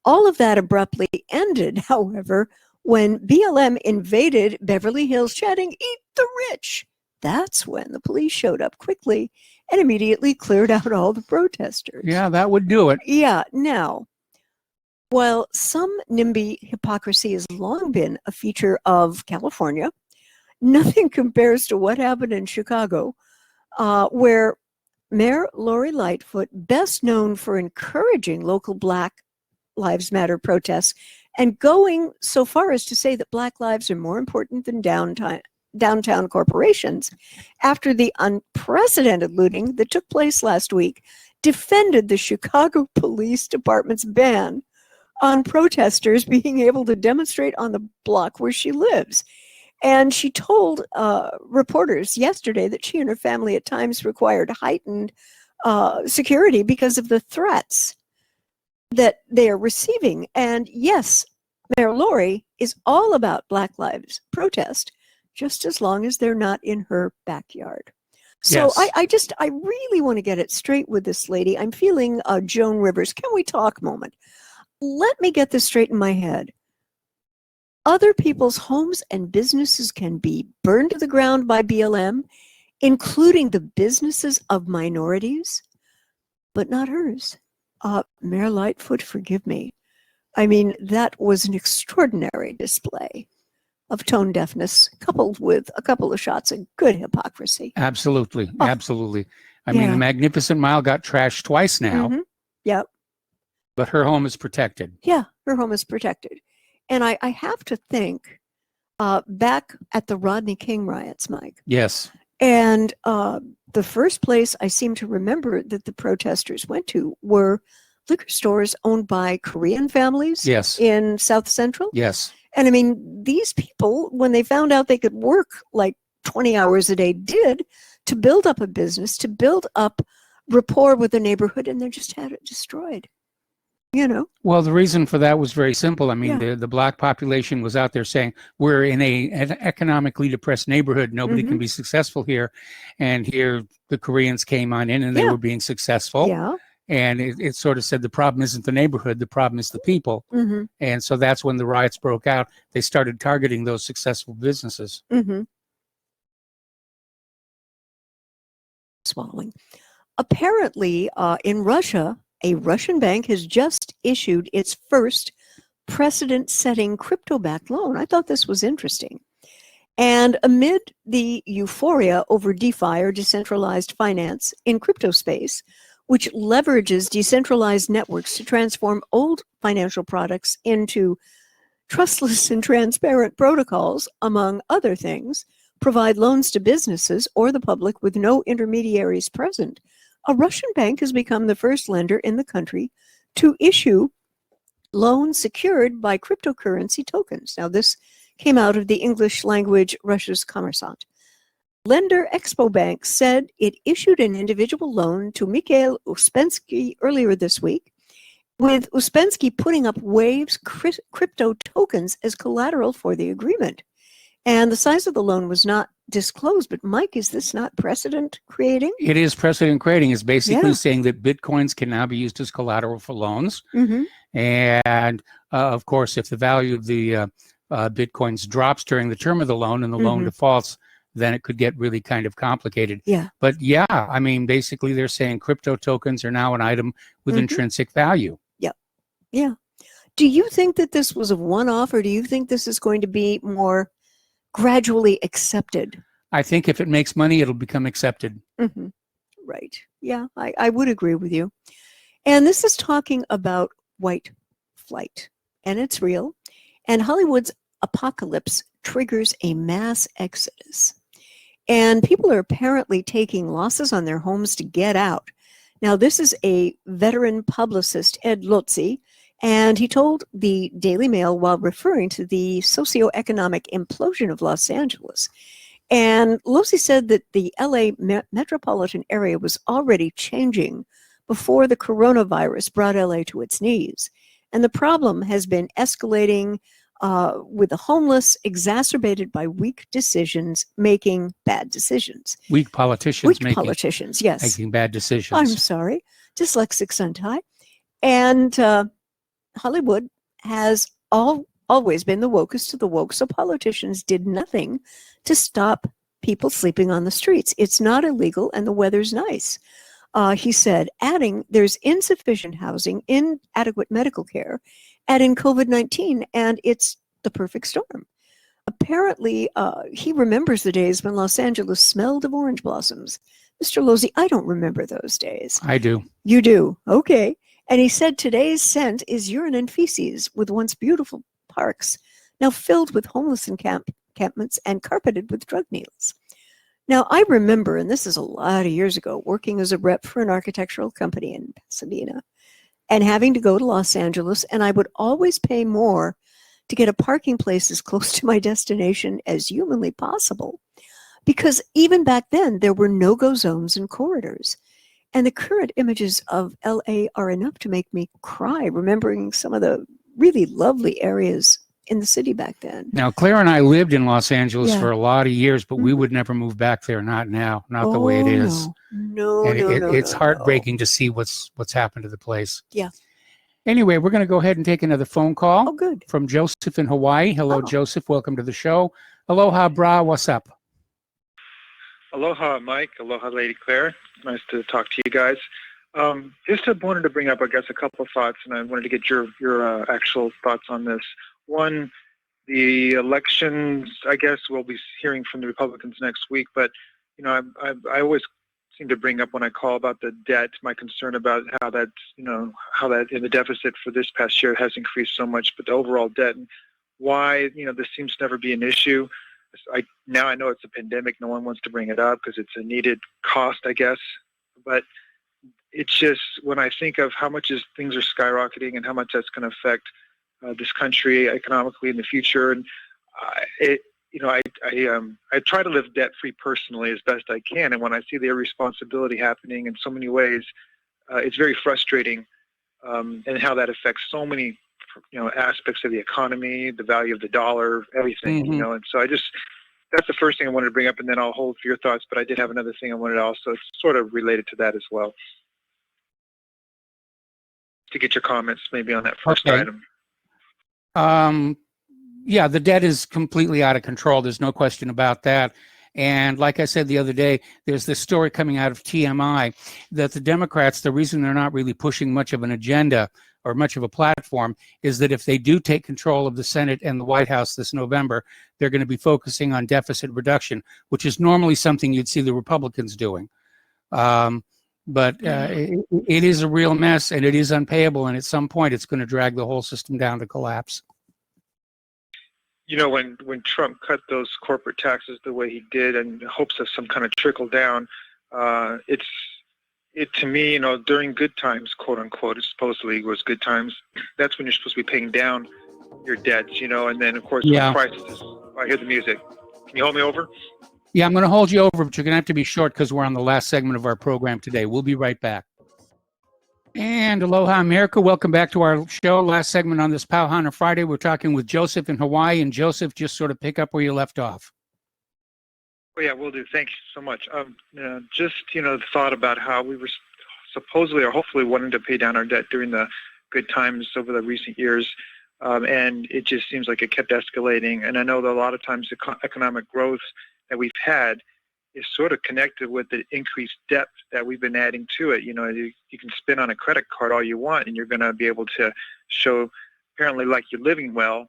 All of that abruptly ended, however, when BLM invaded Beverly Hills chanting, "Eat the rich." That's when the police showed up quickly and immediately cleared out all the protesters. Yeah, that would do it. Yeah, now, while some NIMBY hypocrisy has long been a feature of California, nothing compares to what happened in Chicago, where Mayor Lori Lightfoot, best known for encouraging local Black Lives Matter protests and going so far as to say that Black lives are more important than downtown corporations, after the unprecedented looting that took place last week, defended the Chicago Police Department's ban on protesters being able to demonstrate on the block where she lives. And she told reporters yesterday that she and her family at times required heightened security because of the threats that they are receiving. And yes, Mayor Lori is all about Black Lives protest, just as long as they're not in her backyard. So Yes. I really want to get it straight with this lady. I'm feeling a Joan Rivers, can we talk moment. Let me get this straight in my head. Other people's homes and businesses can be burned to the ground by BLM, including the businesses of minorities, but not hers. Mayor Lightfoot, forgive me. I mean, that was an extraordinary display of tone deafness, coupled with a couple of shots of good hypocrisy. Absolutely. Absolutely. I mean, the Magnificent Mile got trashed twice now. Mm-hmm. Yep. But her home is protected. Yeah, her home is protected. And I have to think back at the Rodney King riots, Mike. Yes. And the first place I seem to remember that the protesters went to were liquor stores owned by Korean families in South Central. Yes. And I mean, these people, when they found out they could work like 20 hours a day, did to build up a business, to build up rapport with the neighborhood, and they just had it destroyed. You know? Well, the reason for that was very simple. I mean, the Black population was out there saying, we're in an economically depressed neighborhood. Nobody can be successful here. And here the Koreans came on in and they were being successful. Yeah. And it sort of said the problem isn't the neighborhood, the problem is the people. Mm-hmm. And so that's when the riots broke out. They started targeting those successful businesses. Mm-hmm. Swallowing. Apparently, in Russia, a Russian bank has just issued its first precedent-setting crypto-backed loan. I thought this was interesting. And amid the euphoria over DeFi, or decentralized finance, in crypto space, which leverages decentralized networks to transform old financial products into trustless and transparent protocols, among other things, provide loans to businesses or the public with no intermediaries present, a Russian bank has become the first lender in the country to issue loans secured by cryptocurrency tokens. Now, this came out of the English language Russia's Kommersant. Lender Expo Bank said it issued an individual loan to Mikhail Uspensky earlier this week, with Uspensky putting up Wave's crypto tokens as collateral for the agreement. And the size of the loan was not disclosed, but Mike, is this not precedent creating? It is precedent creating. It's basically saying that Bitcoins can now be used as collateral for loans. Mm-hmm. And of course, if the value of the Bitcoins drops during the term of the loan and the loan defaults, then it could get really kind of complicated. Yeah. But yeah, I mean, basically they're saying crypto tokens are now an item with intrinsic value. Yep. Yeah. Do you think that this was a one-off, or do you think this is going to be more gradually accepted? I think if it makes money, it'll become accepted. Mm-hmm. Right. Yeah, I would agree with you. And this is talking about white flight, and it's real. And Hollywood's apocalypse triggers a mass exodus. And people are apparently taking losses on their homes to get out. Now, this is a veteran publicist, Ed Lotzi, and he told the Daily Mail while referring to the socioeconomic implosion of Los Angeles. And Lotzi said that the LA metropolitan area was already changing before the coronavirus brought LA to its knees. And the problem has been escalating with the homeless, exacerbated by weak decisions, making bad decisions. Weak politicians Yes. making bad decisions. I'm sorry. Dyslexic Suntai. And Hollywood has always been the wokest of the woke, so politicians did nothing to stop people sleeping on the streets. It's not illegal, and the weather's nice. He said, adding, there's insufficient housing, inadequate medical care, and in COVID-19, and it's the perfect storm. Apparently, he remembers the days when Los Angeles smelled of orange blossoms. Mr. Lozzi, I don't remember those days. I do. You do? Okay. And he said today's scent is urine and feces, with once beautiful parks now filled with homeless encampments and carpeted with drug needles. Now, I remember, and this is a lot of years ago, working as a rep for an architectural company in Pasadena and having to go to Los Angeles, and I would always pay more to get a parking place as close to my destination as humanly possible, because even back then, there were no-go zones and corridors. And the current images of LA are enough to make me cry, remembering some of the really lovely areas in the city back then. Now, Claire and I lived in Los Angeles for a lot of years, but we would never move back there. Not now, not the way it is. It's heartbreaking to see what's happened to the place. Yeah. Anyway, we're going to go ahead and take another phone call. Oh, good. From Joseph in Hawaii. Hello, Joseph. Welcome to the show. Aloha, bra. What's up? Aloha, Mike. Aloha, Lady Claire. Nice to talk to you guys. Just wanted to bring up, I guess, a couple of thoughts, and I wanted to get your actual thoughts on this. One, the elections, I guess we'll be hearing from the Republicans next week, but, you know, I always seem to bring up when I call about the debt, my concern about how that's, you know, how that in the deficit for this past year has increased so much, but the overall debt and why, you know, this seems to never be an issue. Now I know it's a pandemic. No one wants to bring it up because it's a needed cost, I guess. But it's just when I think of how much things are skyrocketing and how much that's going to affect this country economically in the future, and I try to live debt-free personally as best I can. And when I see the irresponsibility happening in so many ways, it's very frustrating, and how that affects so many, you know, aspects of the economy, the value of the dollar, everything, you know. And so that's the first thing I wanted to bring up, and then I'll hold for your thoughts. But I did have another thing I wanted to also sort of related to that as well, to get your comments maybe on that first item. Yeah, the debt is completely out of control. There's no question about that. And like I said the other day, there's this story coming out of TMI that the Democrats, the reason they're not really pushing much of an agenda or much of a platform is that if they do take control of the Senate and the White House this November, they're going to be focusing on deficit reduction, which is normally something you'd see the Republicans doing. But it is a real mess, and it is unpayable, and at some point it's going to drag the whole system down to collapse. You know, when Trump cut those corporate taxes the way he did in hopes of some kind of trickle down, it to me, you know, during good times, quote unquote, it supposedly was good times, that's when you're supposed to be paying down your debts, you know, and then of course, when crisis, I hear the music. Can you hold me over? Yeah, I'm going to hold you over, but you're going to have to be short because we're on the last segment of our program today. We'll be right back. And aloha, America. Welcome back to our show. Last segment on this Pauhana Friday. We're talking with Joseph in Hawaii. And Joseph, just sort of pick up where you left off. Oh, yeah, will do. Thank you so much. Just, you know, the thought about how we were supposedly or hopefully wanting to pay down our debt during the good times over the recent years. And it just seems like it kept escalating. And I know that a lot of times the economic growth that we've had is sort of connected with the increased depth that we've been adding to it. You know, you can spend on a credit card all you want, and you're going to be able to show apparently like you're living well,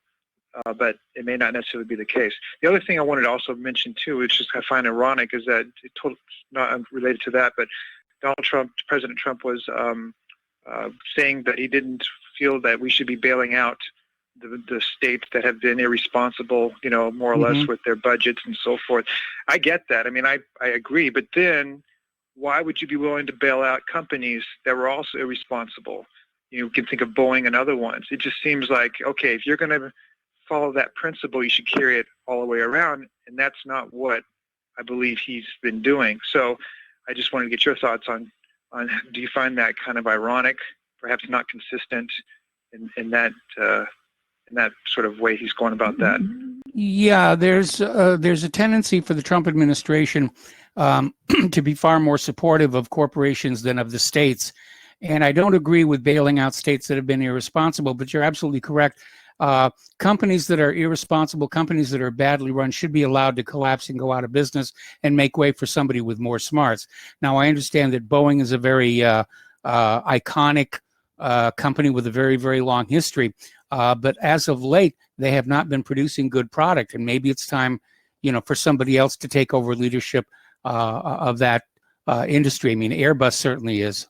but it may not necessarily be the case. The other thing I wanted to also mention too, which is I find ironic, is that not related to that, but President Trump was saying that he didn't feel that we should be bailing out the states that have been irresponsible, more or less with their budgets and so forth. I get that. I mean, I agree. But then why would you be willing to bail out companies that were also irresponsible? You can think of Boeing and other ones. It just seems like, okay, if you're going to follow that principle, you should carry it all the way around. And that's not what I believe he's been doing. So I just wanted to get your thoughts on do you find that kind of ironic, perhaps not consistent in that sort of way he's going about that? Yeah, there's a tendency for the Trump administration to be far more supportive of corporations than of the states. And I don't agree with bailing out states that have been irresponsible, but you're absolutely correct. Companies that are irresponsible, companies that are badly run, should be allowed to collapse and go out of business and make way for somebody with more smarts. Now, I understand that Boeing is a very iconic company with a very, very long history. But as of late, they have not been producing good product. And maybe it's time, for somebody else to take over leadership of that industry. I mean, Airbus certainly is.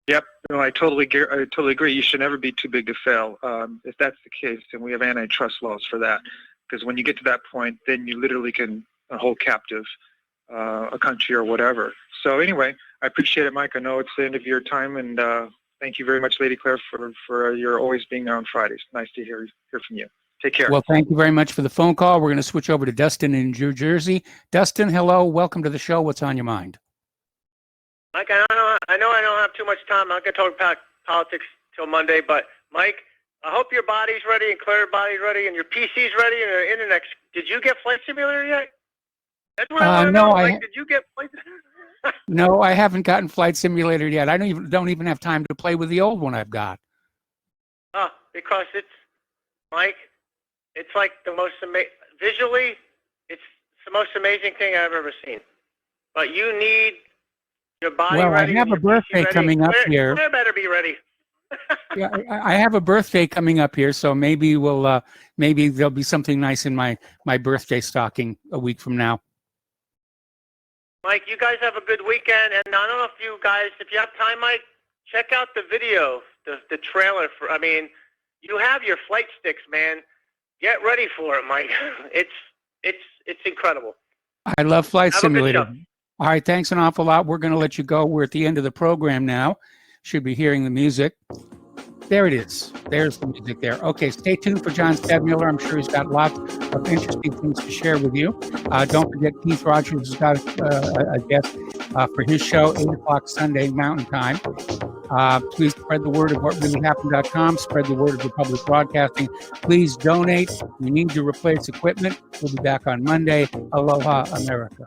Yep. No, I totally agree. You should never be too big to fail. If that's the case, then we have antitrust laws for that. Because when you get to that point, then you literally can hold captive a country or whatever. So anyway, I appreciate it, Mike. I know it's the end of your time, and thank you very much, Lady Claire, for your always being there on Fridays. Nice to hear from you. Take care. Well, thank you very much for the phone call. We're going to switch over to Dustin in New Jersey. Dustin, hello. Welcome to the show. What's on your mind? Mike, I know I don't have too much time. I'm not going to talk about politics till Monday, but Mike, I hope your body's ready and Claire's body's ready and your PC's ready and your internet. Did you get Flight Simulator yet? That's what I want to know. Like, did you get Flight Simulator? No, I haven't gotten Flight Simulator yet. I don't even have time to play with the old one I've got. Because it's, Mike, it's like the most visually, it's the most amazing thing I've ever seen. But you need your body ready. I have a birthday coming up here. Claire better be ready. Yeah, I have a birthday coming up here, so maybe maybe there'll be something nice in my birthday stocking a week from now. Mike, you guys have a good weekend, and I don't know if you have time, Mike, check out the video, the trailer for. I mean, you have your flight sticks, man. Get ready for it, Mike. It's incredible. I love Flight Simulator. All right, thanks an awful lot. We're going to let you go. We're at the end of the program now. Should be hearing the music. There it is. There's the music there. Okay, stay tuned for John Stadmiller. I'm sure he's got lots of interesting things to share with you. Don't forget, Keith Rogers has got a guest for his show, 8 o'clock Sunday Mountain Time. Please spread the word of whatreallyhappened.com. Spread the word of Republic Broadcasting. Please donate. We need to replace equipment. We'll be back on Monday. Aloha, America.